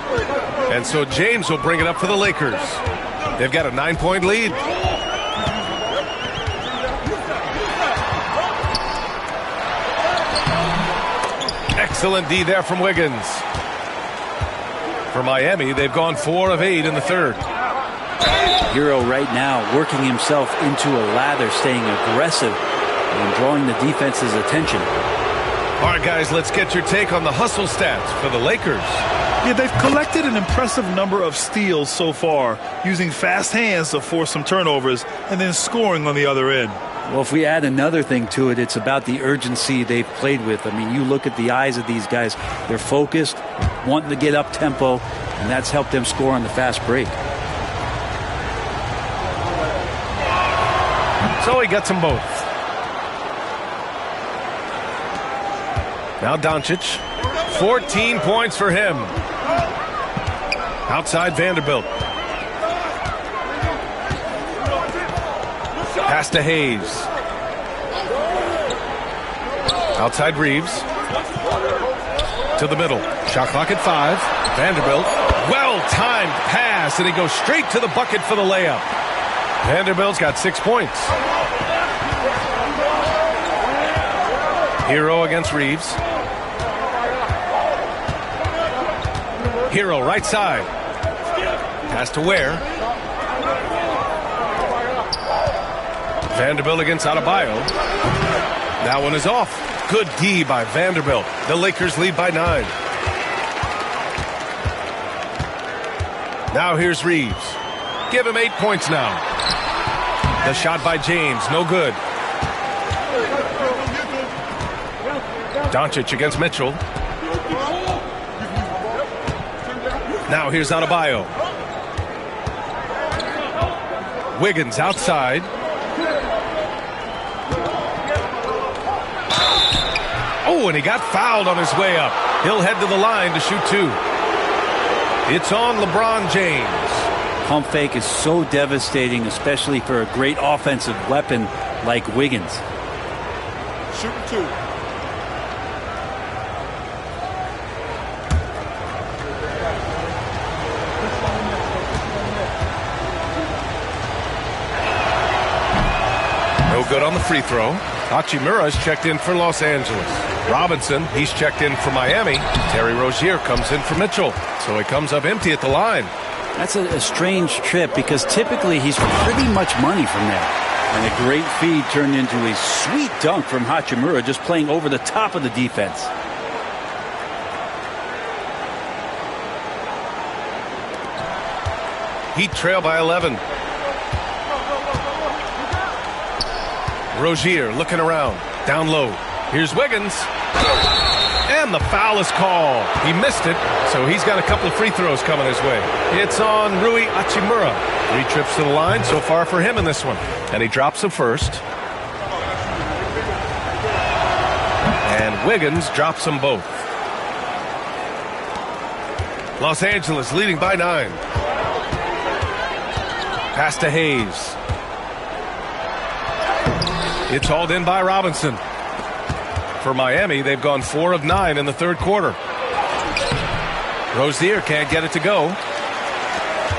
And so James will bring it up for the Lakers. They've got a 9-point lead. Excellent D there from Wiggins. For Miami, they've gone 4 of 8 in the 3rd. Hero right now working himself into a lather, staying aggressive and drawing the defense's attention. All right, guys, let's get your take on the hustle stats for the Lakers. Yeah, they've collected an impressive number of steals so far, using fast hands to force some turnovers and then scoring on the other end. Well, if we add another thing to it, it's about the urgency they've played with. I mean, you look at the eyes of these guys. They're focused, wanting to get up tempo, and that's helped them score on the fast break. So he gets them both. Now Doncic. 14 points for him. Outside Vanderbilt. Pass to Hayes. Outside Reeves. To the middle. Shot clock at 5. Vanderbilt. Well-timed pass, and he goes straight to the bucket for the layup. Vanderbilt's got 6 points. Hero against Reeves. Hero right side. Pass to Ware. Vanderbilt against Adebayo. That one is off. Good D by Vanderbilt. The Lakers lead by 9. Now here's Reeves. Give him 8 points now. The shot by James, no good. Doncic against Mitchell. Now here's Adebayo. Wiggins outside. Oh, and he got fouled on his way up. He'll head to the line to shoot 2. It's on LeBron James. Pump fake is so devastating, especially for a great offensive weapon like Wiggins. Shooting 2. No good on the free throw. Hachimura's checked in for Los Angeles. Robinson, he's checked in for Miami. Terry Rozier comes in for Mitchell. So he comes up empty at the line. That's a strange trip because typically he's pretty much money from there. And a great feed turned into a sweet dunk from Hachimura, just playing over the top of the defense. Heat trail by 11. Rozier looking around. Down low. Here's Wiggins. And the foul is called. He missed it, so he's got a couple of free throws coming his way. It's on Rui Hachimura. 3 trips to the line so far for him in this one. And he drops the first. And Wiggins drops them both. Los Angeles leading by 9. Pass to Hayes. It's hauled in by Robinson. For Miami, they've gone 4 of 9 in the third quarter. Rozier can't get it to go.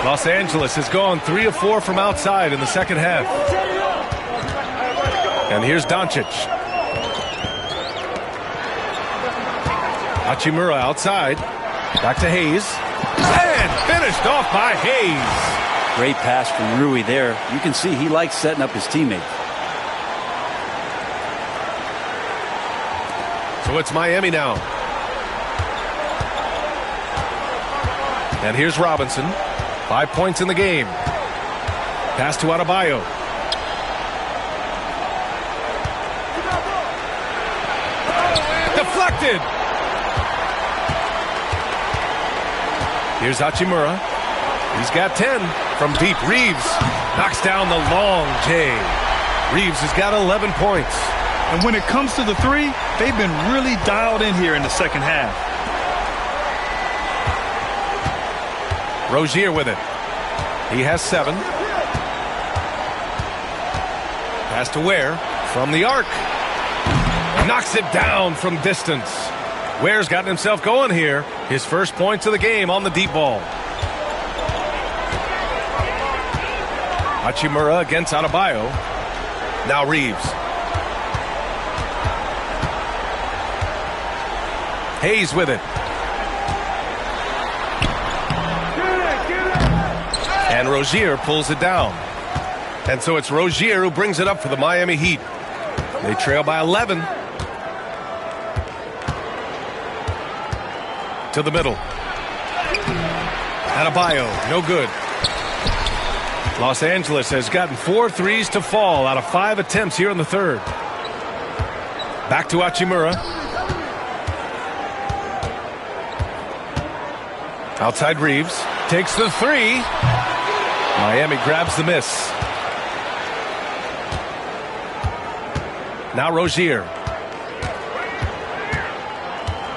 Los Angeles has gone 3 of 4 from outside in the second half. And here's Doncic. Hachimura outside. Back to Hayes. And finished off by Hayes. Great pass from Rui there. You can see he likes setting up his teammates. So it's Miami now. And here's Robinson. 5 points in the game. Pass to Adebayo. Deflected. Here's Hachimura. He's got 10 from deep. Reeves knocks down the long J. Reeves has got 11 points. And when it comes to the 3, they've been really dialed in here in the second half. Rozier with it. He has 7. Pass to Ware from the arc. Knocks it down from distance. Ware's gotten himself going here. His first points of the game on the deep ball. Hachimura against Adebayo. Now Reeves. Hayes with it. And Rozier pulls it down. And so it's Rozier who brings it up for the Miami Heat. They trail by 11. To the middle. Adebayo, no good. Los Angeles has gotten 4 threes to fall out of 5 attempts here in the third. Back to Hachimura. Outside Reeves. Takes the 3. Miami grabs the miss. Now Rozier.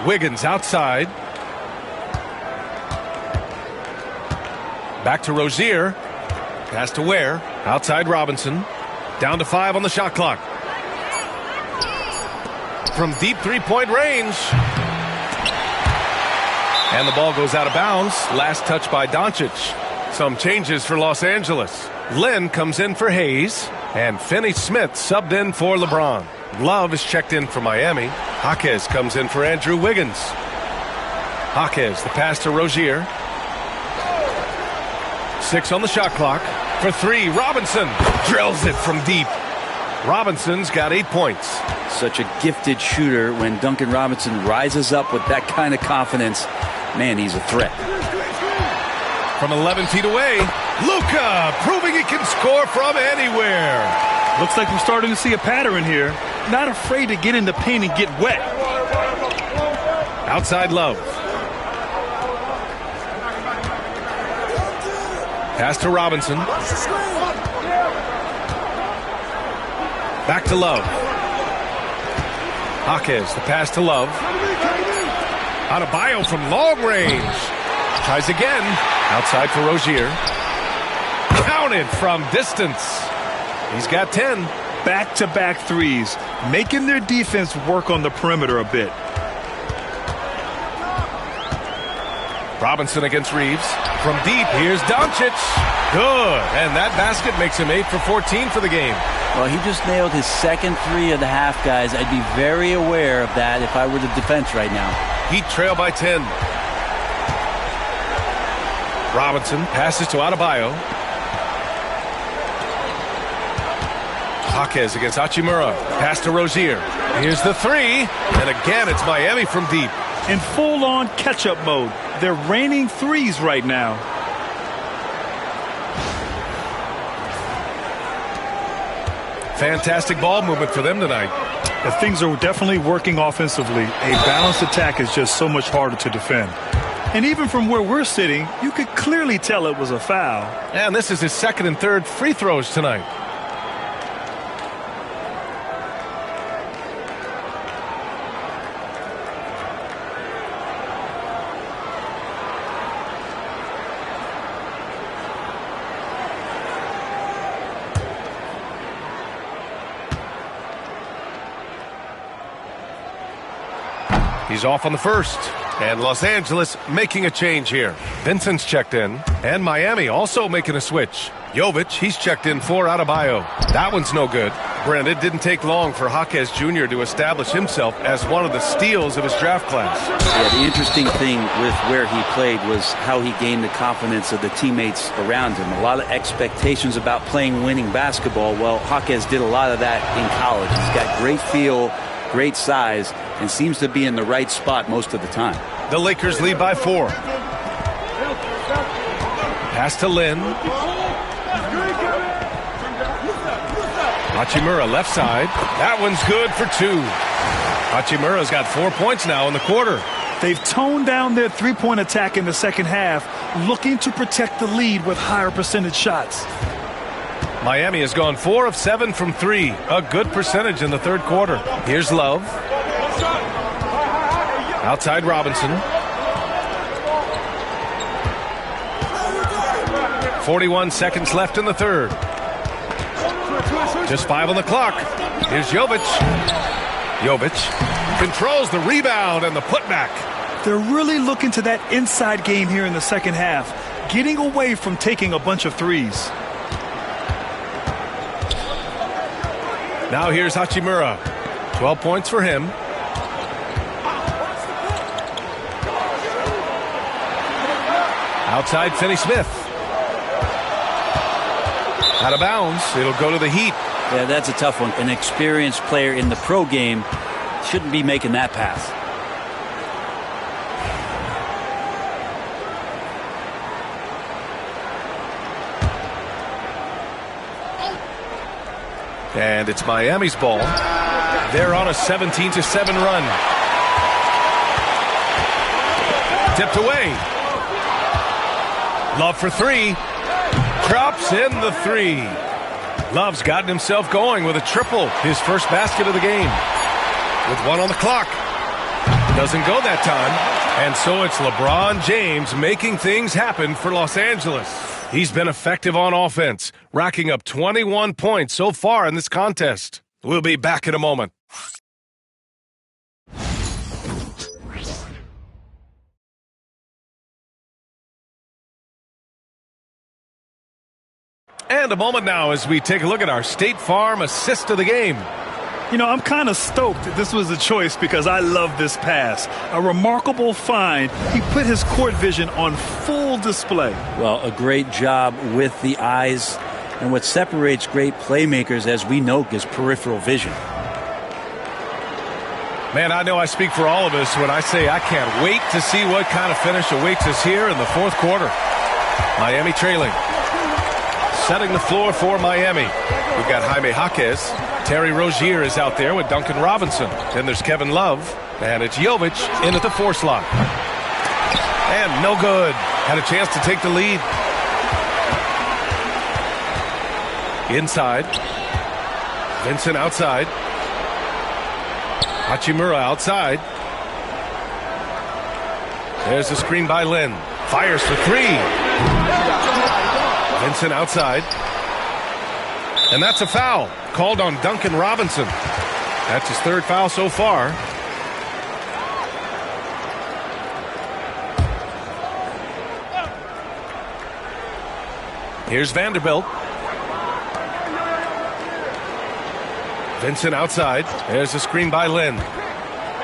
Wiggins outside. Back to Rozier. Pass to Ware. Outside Robinson. Down to 5 on the shot clock. From deep 3-point range. And the ball goes out of bounds. Last touch by Doncic. Some changes for Los Angeles. Lynn comes in for Hayes. And Finney-Smith subbed in for LeBron. Love is checked in for Miami. Jaquez comes in for Andrew Wiggins. Jaquez, the pass to Rozier. 6 on the shot clock. For 3, Robinson drills it from deep. Robinson's got 8 points. Such a gifted shooter. When Duncan Robinson rises up with that kind of confidence, man, he's a threat. From 11 feet away, Luka proving he can score from anywhere. Looks like we're starting to see a pattern here. Not afraid to get in the paint and get wet. Outside Love. Pass to Robinson. Back to Love. Jaquez, the pass to Love. Adebayo from long range. Tries again. Outside for Rozier. Counted from distance. He's got 10. Back-to-back threes, making their defense work on the perimeter a bit. Robinson against Reeves. From deep, here's Doncic. Good. And that basket makes him 8 for 14 for the game. Well, he just nailed his second three of the half, guys. I'd be very aware of that if I were the defense right now. Heat trail by 10. Robinson passes to Adebayo. Jaquez against Hachimura. Pass to Rozier. Here's the three. And again, it's Miami from deep. In full-on catch-up mode. They're raining threes right now. Fantastic ball movement for them tonight. Things are definitely working offensively. A balanced attack is just so much harder to defend. And even from where we're sitting, you could clearly tell it was a foul. And this is his second and third free throws tonight. He's off on the first. And Los Angeles making a change here. Vincent's checked in. And Miami also making a switch. Jovic, he's checked in for Adebayo. That one's no good. Brent, it didn't take long for Jaquez Jr. to establish himself as one of the steals of his draft class. Yeah, the interesting thing with where he played was how he gained the confidence of the teammates around him. A lot of expectations about playing winning basketball. Well, Jaquez did a lot of that in college. He's got great feel, great size, and seems to be in the right spot most of the time. The Lakers lead by 4. Pass to Lin. Hachimura left side. That one's good for 2. Hachimura's got 4 points now in the quarter. They've toned down their three-point attack in the second half, looking to protect the lead with higher percentage shots. Miami has gone 4 of 7 from 3. A good percentage in the third quarter. Here's Love. Outside Robinson. 41 seconds left in the third. Just 5 on the clock. Here's Jovic. Jovic controls the rebound and the putback. They're really looking to that inside game here in the second half, getting away from taking a bunch of threes. Now here's Hachimura. 12 points for him. Outside Finney-Smith. Out of bounds. It'll go to the Heat. Yeah, that's a tough one. An experienced player in the pro game shouldn't be making that pass. And it's Miami's ball. They're on a 17-7 run. Tipped away. Love for 3. Drops in the 3. Love's gotten himself going with a triple. His first basket of the game. With 1 on the clock. Doesn't go that time. And so it's LeBron James making things happen for Los Angeles. He's been effective on offense, racking up 21 points so far in this contest. We'll be back in a moment. And a moment now as we take a look at our State Farm assist of the game. You know, I'm kind of stoked this was a choice because I love this pass. A remarkable find. He put his court vision on full display. Well, a great job with the eyes And what separates great playmakers, as we know, is peripheral vision. Man, I know I speak for all of us when I say I can't wait to see what kind of finish awaits us here in the fourth quarter. Miami trailing. Setting the floor for Miami. We've got Jaime Jaquez. Terry Rozier is out there with Duncan Robinson. Then there's Kevin Love. And it's Jovic in at the 4 slot. And no good. Had a chance to take the lead. Inside. Vincent outside. Hachimura outside. There's a screen by Lin. Fires for 3. Vincent outside. And that's a foul called on Duncan Robinson. That's his 3rd foul so far. Here's Vanderbilt. Vincent outside. There's a screen by Lin.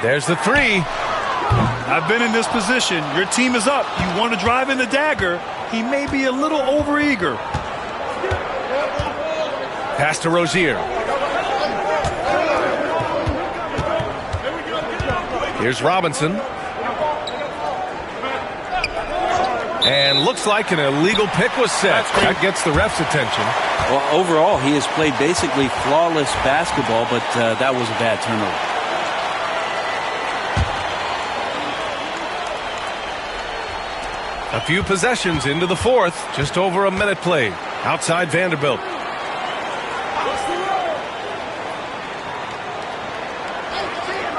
There's the 3. I've been in this position. Your team is up. You want to drive in the dagger. He may be a little overeager. Pass to Rozier. Here's Robinson. And looks like an illegal pick was set. That gets the ref's attention. Well, overall, he has played basically flawless basketball, but that was a bad turnover. A few possessions into the fourth. Just over a minute played. Outside Vanderbilt.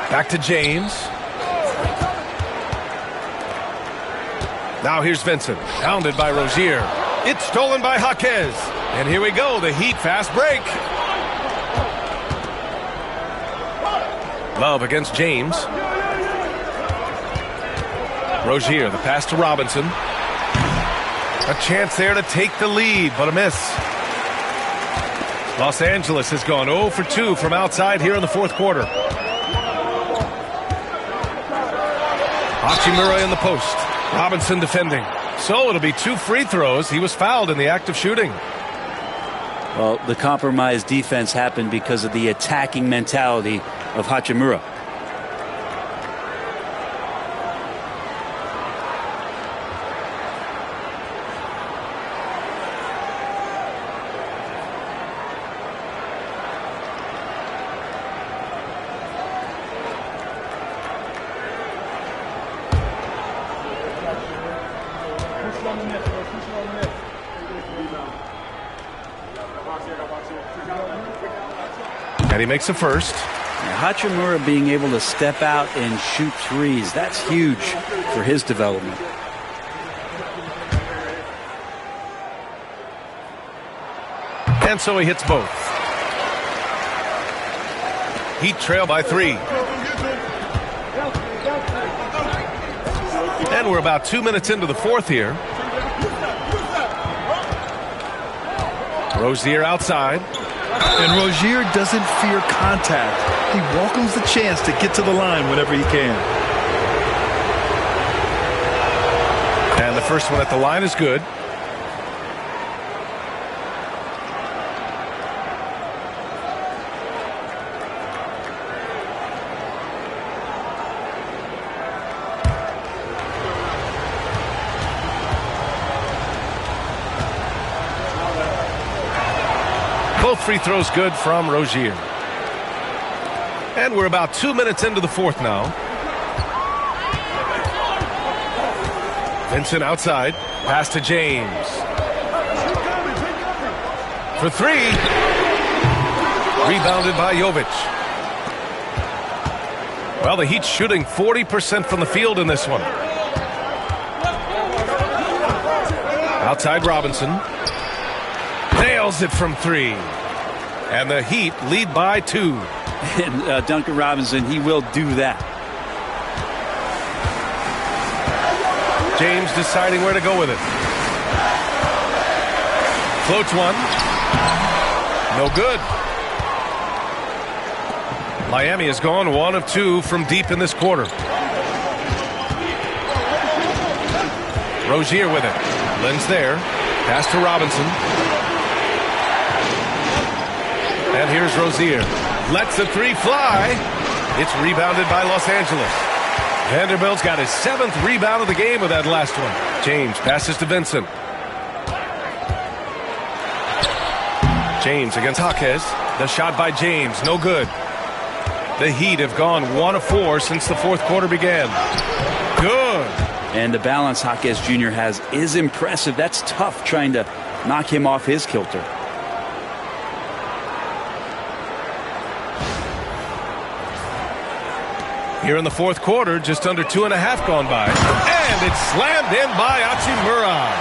Back to James. Now here's Vincent. Pounded by Rozier. It's stolen by Jaquez. And here we go. The Heat fast break. Love against James. Rozier, the pass to Robinson. A chance there to take the lead, but a miss. Los Angeles has gone 0 for 2 from outside here in the fourth quarter. Hachimura in the post. Robinson defending. So it'll be 2 free throws. He was fouled in the act of shooting. Well, the compromised defense happened because of the attacking mentality of Hachimura. And he makes a first. Hachimura being able to step out and shoot threes, that's huge for his development. And so he hits both. Heat trail by 3. And we're about 2 minutes into the fourth here. Rozier outside. And Rozier doesn't fear contact. He welcomes the chance to get to the line whenever he can. And the first one at the line is good. Both free throws good from Rozier. And we're about 2 minutes into the fourth now. Vincent outside. Pass to James. For 3. Rebounded by Jovic. Well, the Heat shooting 40% from the field in this one. Outside Robinson. Nails it from 3. And the Heat lead by 2. And Duncan Robinson, he will do that. James deciding where to go with it. Floats one. No good. Miami has gone 1 of 2 from deep in this quarter. Rozier with it. Lin's there. Pass to Robinson. And here's Rozier. Lets the three fly. It's rebounded by Los Angeles. Vanderbilt's got his 7th rebound of the game with that last one. James passes to Vincent. James against Jaquez. The shot by James, no good. The Heat have gone 1 of 4 since the 4th quarter began. Good. And the balance Jaquez Jr. has is impressive. That's tough trying to knock him off his kilter. Here in the 4th quarter, just under 2.5 gone by. And it's slammed in by Hachimura.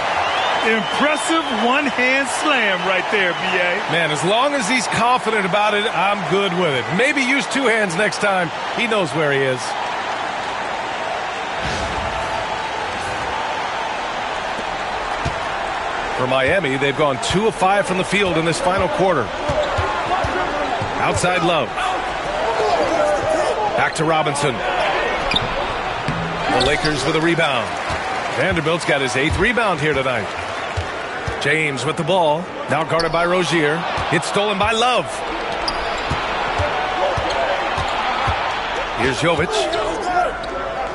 Impressive one-hand slam right there, B.A. Man, as long as he's confident about it, I'm good with it. Maybe use 2 hands next time. He knows where he is. For Miami, they've gone 2 of 5 from the field in this final quarter. Outside Love. Back to Robinson. The Lakers with a rebound. Vanderbilt's got his 8th rebound here tonight. James with the ball. Now guarded by Rozier. It's stolen by Love. Here's Jovic.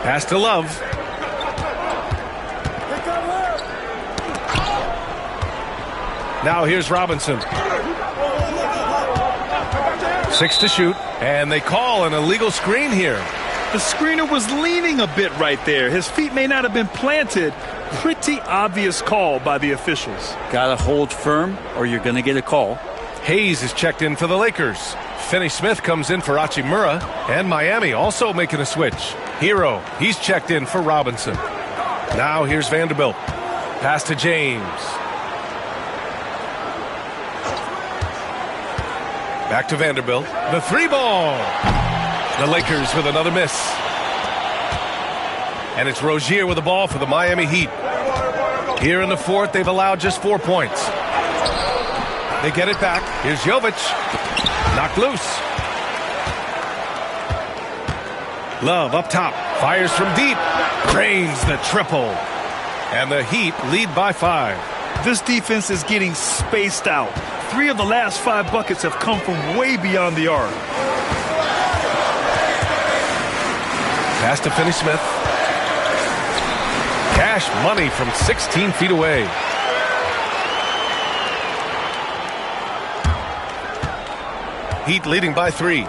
Pass to Love. Now here's Robinson. 6 to shoot. And they call an illegal screen here. The screener was leaning a bit right there. His feet may not have been planted. Pretty obvious call by the officials. Gotta hold firm or you're gonna get a call. Hayes is checked in for the Lakers. Finney Smith comes in for Hachimura. And Miami also making a switch. Hero, he's checked in for Robinson. Now here's Vanderbilt. Pass to James. Back to Vanderbilt. The 3-ball. The Lakers with another miss. And it's Rozier with the ball for the Miami Heat. Here in the 4th, they've allowed just 4 points. They get it back. Here's Jovic. Knocked loose. Love up top. Fires from deep. Drains the triple. And the Heat lead by 5. This defense is getting spaced out. 3 of the last 5 buckets have come from way beyond the arc. Pass to Finney Smith. Cash money from 16 feet away. Heat leading by 3.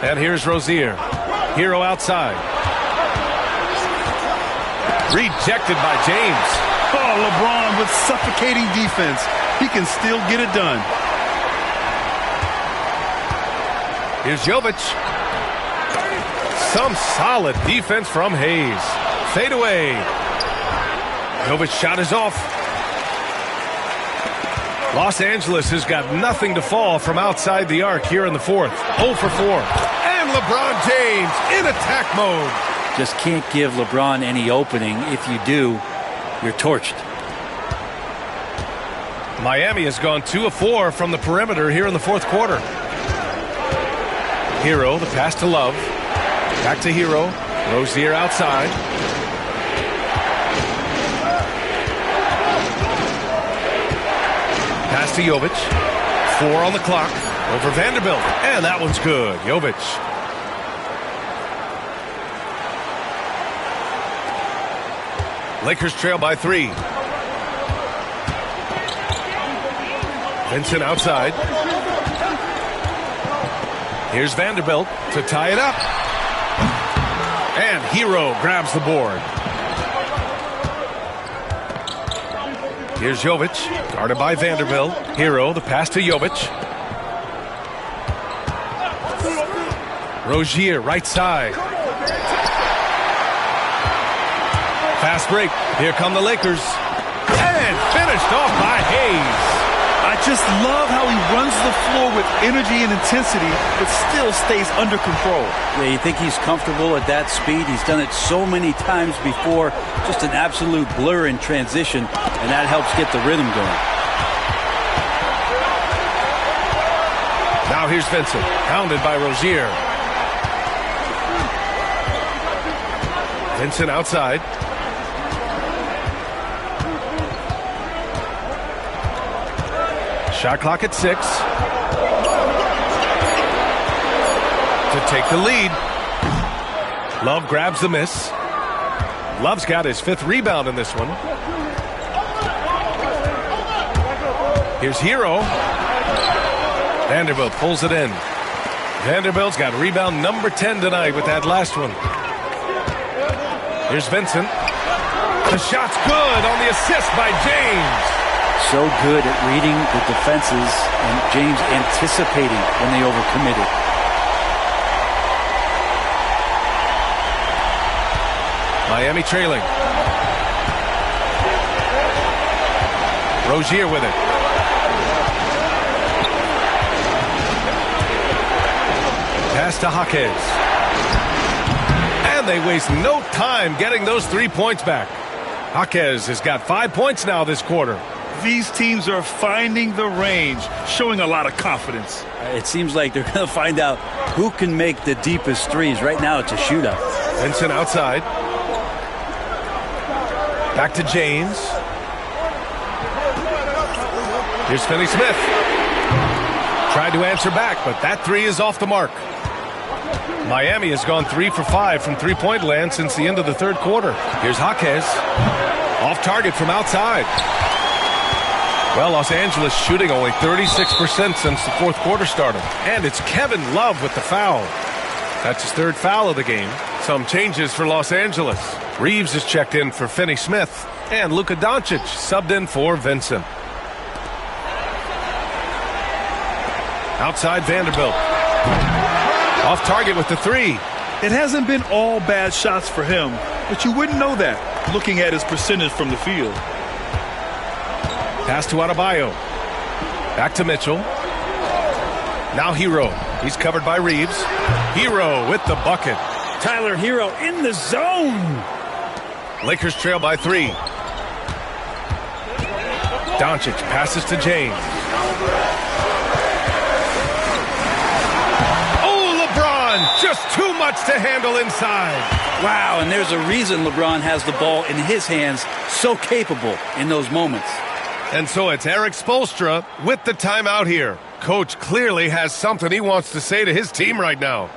And here's Rozier. Hero outside. Rejected by James. Oh, LeBron with suffocating defense. He can still get it done. Here's Jovic. Some solid defense from Hayes. Fade away. Jovic's shot is off. Los Angeles has got nothing to fall from outside the arc here in the 4th. 0 for 4. And LeBron James in attack mode. Just can't give LeBron any opening. If you do, you're torched. Miami has gone 2 of 4 from the perimeter here in the 4th quarter. Hero, the pass to Love. Back to Hero. Rozier outside. Pass to Jovic. 4 on the clock. Over Vanderbilt. And that one's good. Jovic. Lakers trail by 3. Vincent outside. Here's Vanderbilt to tie it up. And Hero grabs the board. Here's Jovic, guarded by Vanderbilt. Hero, the pass to Jovic. Rozier, right side. Fast break. Here come the Lakers. And finished off by Hayes. I just love how he runs the floor with energy and intensity, but still stays under control. Yeah, you think he's comfortable at that speed? He's done it so many times before. Just an absolute blur in transition, and that helps get the rhythm going. Now here's Vincent, hounded by Rozier. Vincent outside. Shot clock at 6. To take the lead. Love grabs the miss. Love's got his 5th rebound in this one. Here's Hero. Vanderbilt pulls it in. Vanderbilt's got rebound number 10 tonight with that last one. Here's Vincent. The shot's good on the assist by James. So good at reading the defenses, and James anticipating when they overcommitted. Miami trailing. Rozier with it. Pass to Jaquez. And they waste no time getting those 3 points back. Jaquez has got 5 points now this quarter. These teams are finding the range, showing a lot of confidence. It seems like they're going to find out who can make the deepest threes. Right now it's a shootout. Vincent outside. Back to James. Here's Finney-Smith. Tried to answer back, but that 3 is off the mark. Miami has gone 3 for 5 from three-point land since the end of the 3rd quarter. Here's Jaquez. Off target from outside. Well, Los Angeles shooting only 36% since the 4th quarter started. And it's Kevin Love with the foul. That's his 3rd foul of the game. Some changes for Los Angeles. Reeves is checked in for Finney-Smith. And Luka Doncic subbed in for Vincent. Outside Vanderbilt. Off target with the 3. It hasn't been all bad shots for him, but you wouldn't know that looking at his percentage from the field. Pass to Adebayo. Back to Mitchell. Now Hero. He's covered by Reeves. Hero with the bucket. Tyler Hero in the zone. Lakers trail by 3. Doncic passes to James. Just too much to handle inside. Wow, and there's a reason LeBron has the ball in his hands, so capable in those moments. And so it's Eric Spoelstra with the timeout here. Coach clearly has something he wants to say to his team right now.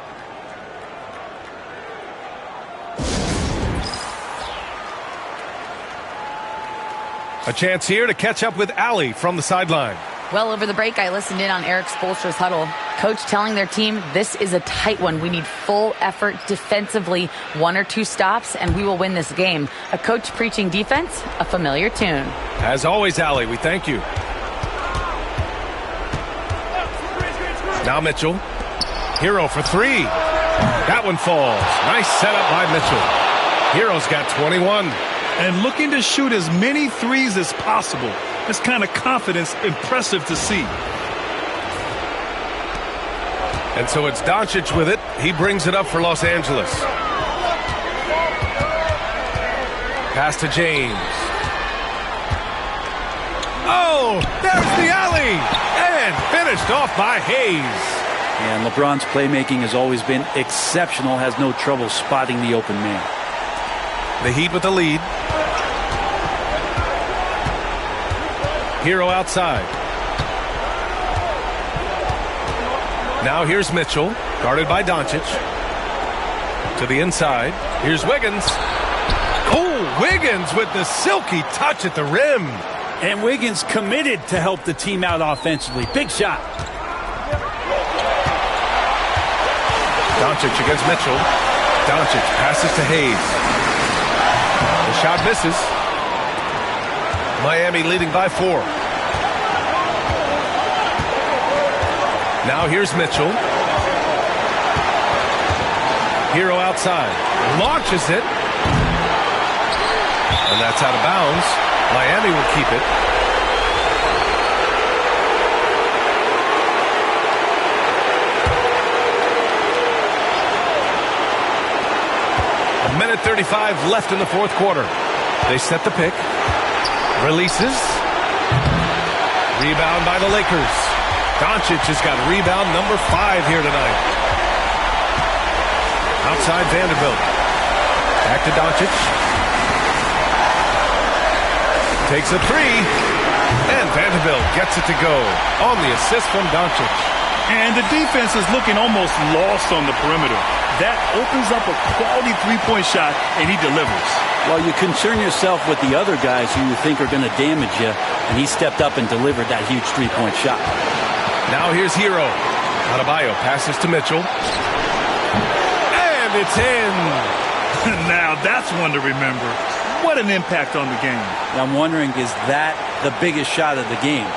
A chance here to catch up with Allie from the sideline. Well, over the break, I listened in on Eric Spoelstra's huddle. Coach telling their team, this is a tight one. We need full effort defensively, 1 or 2 stops, and we will win this game. A coach preaching defense, a familiar tune. As always, Allie, we thank you. Now Mitchell. Hero for 3. That one falls. Nice setup by Mitchell. Hero's got 21. And looking to shoot as many threes as possible. This kind of confidence, impressive to see. And so it's Doncic with it. He brings it up for Los Angeles. Pass to James. Oh, there's the alley. And finished off by Hayes. And LeBron's playmaking has always been exceptional. Has no trouble spotting the open man. The Heat with the lead. Hero outside. Now here's Mitchell, guarded by Doncic. To the inside. Here's Wiggins. Oh, Wiggins with the silky touch at the rim. And Wiggins committed to help the team out offensively. Big shot. Doncic against Mitchell. Doncic passes to Hayes. The shot misses. Miami leading by 4. Now here's Mitchell. Hero outside. Launches it. And that's out of bounds. Miami will keep it. A minute 35 left in the 4th quarter. They set the pick. Releases. Rebound by the Lakers. Doncic has got rebound number 5 here tonight. Outside Vanderbilt. Back to Doncic. Takes a 3. And Vanderbilt gets it to go on the assist from Doncic. And the defense is looking almost lost on the perimeter. That opens up a quality three-point shot, and he delivers. Well, you concern yourself with the other guys who you think are going to damage you, and he stepped up and delivered that huge three-point shot. Now here's Hero. Adebayo passes to Mitchell. And it's in. Now that's one to remember. What an impact on the game. I'm wondering, is that the biggest shot of the game?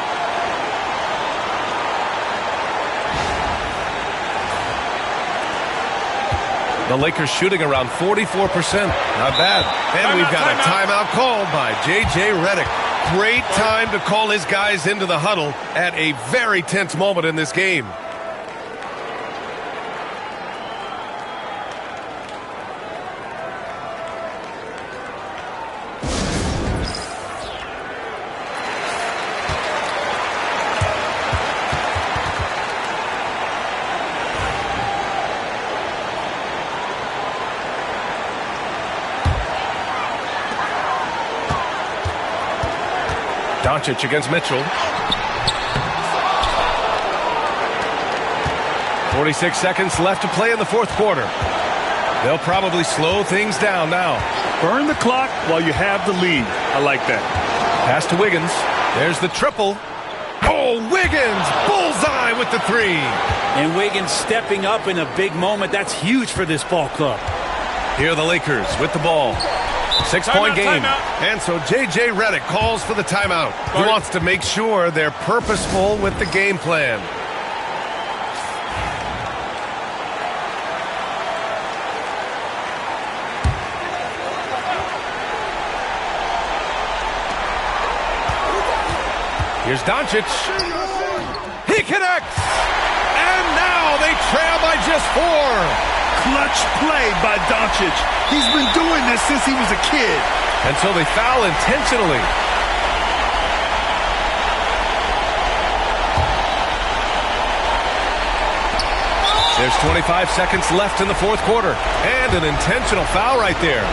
The Lakers shooting around 44%. Not bad. And we've got a timeout called by J.J. Redick. Great time to call his guys into the huddle at a very tense moment in this game. Doncic against Mitchell. 46 seconds left to play in the fourth quarter. They'll probably slow things down now. Burn the clock while you have the lead. I like that. Pass to Wiggins. There's the triple. Oh, Wiggins! Bullseye with the three. And Wiggins stepping up in a big moment. That's huge for this ball club. Here are the Lakers with the ball. 6-point game. And so J.J. Redick calls for the timeout. He wants to make sure they're purposeful with the game plan. Here's Doncic. He connects. And now they trail by just 4. Clutch play by Doncic. He's been doing this since he was a kid. And so they foul intentionally. There's 25 seconds left in the fourth quarter. And an intentional foul right there.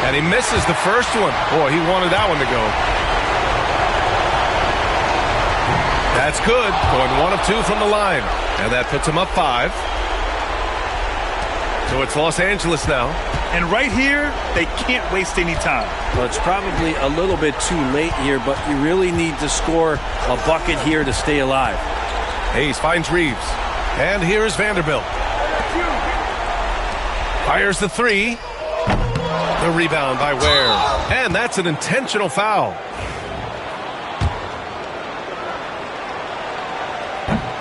And he misses the first one. Boy, he wanted that one to go. That's good. Going 1 of 2 from the line. And that puts him up 5. So it's Los Angeles now. And right here, they can't waste any time. Well, it's probably a little bit too late here, but you really need to score a bucket here to stay alive. Hayes finds Reeves. And here's Vanderbilt. Fires the 3. The rebound by Ware. And that's an intentional foul.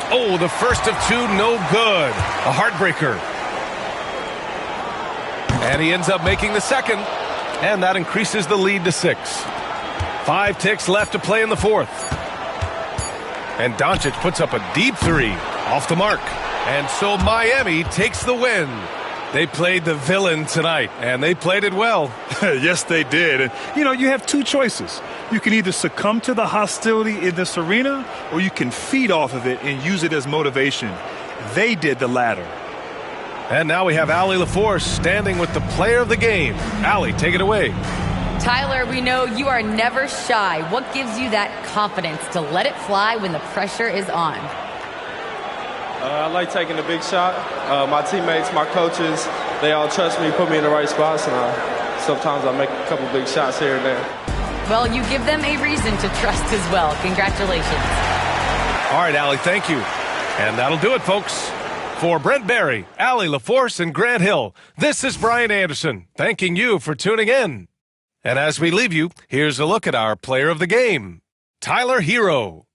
Oh, the first of 2, no good. A heartbreaker. And he ends up making the second. And that increases the lead to 6. 5 ticks left to play in the fourth. And Doncic puts up a deep 3 off the mark. And so Miami takes the win. They played the villain tonight, and they played it well. Yes, they did. And, you have 2 choices. You can either succumb to the hostility in this arena, or you can feed off of it and use it as motivation. They did the latter. And now we have Allie LaForce standing with the player of the game. Allie, take it away. Tyler, we know you are never shy. What gives you that confidence to let it fly when the pressure is on? I like taking the big shot. My teammates, my coaches, they all trust me, put me in the right spots, and sometimes I make a couple big shots here and there. Well, you give them a reason to trust as well. Congratulations. All right, Allie, thank you. And that'll do it, folks. For Brent Barry, Allie LaForce, and Grant Hill, this is Brian Anderson, thanking you for tuning in. And as we leave you, here's a look at our player of the game, Tyler Hero.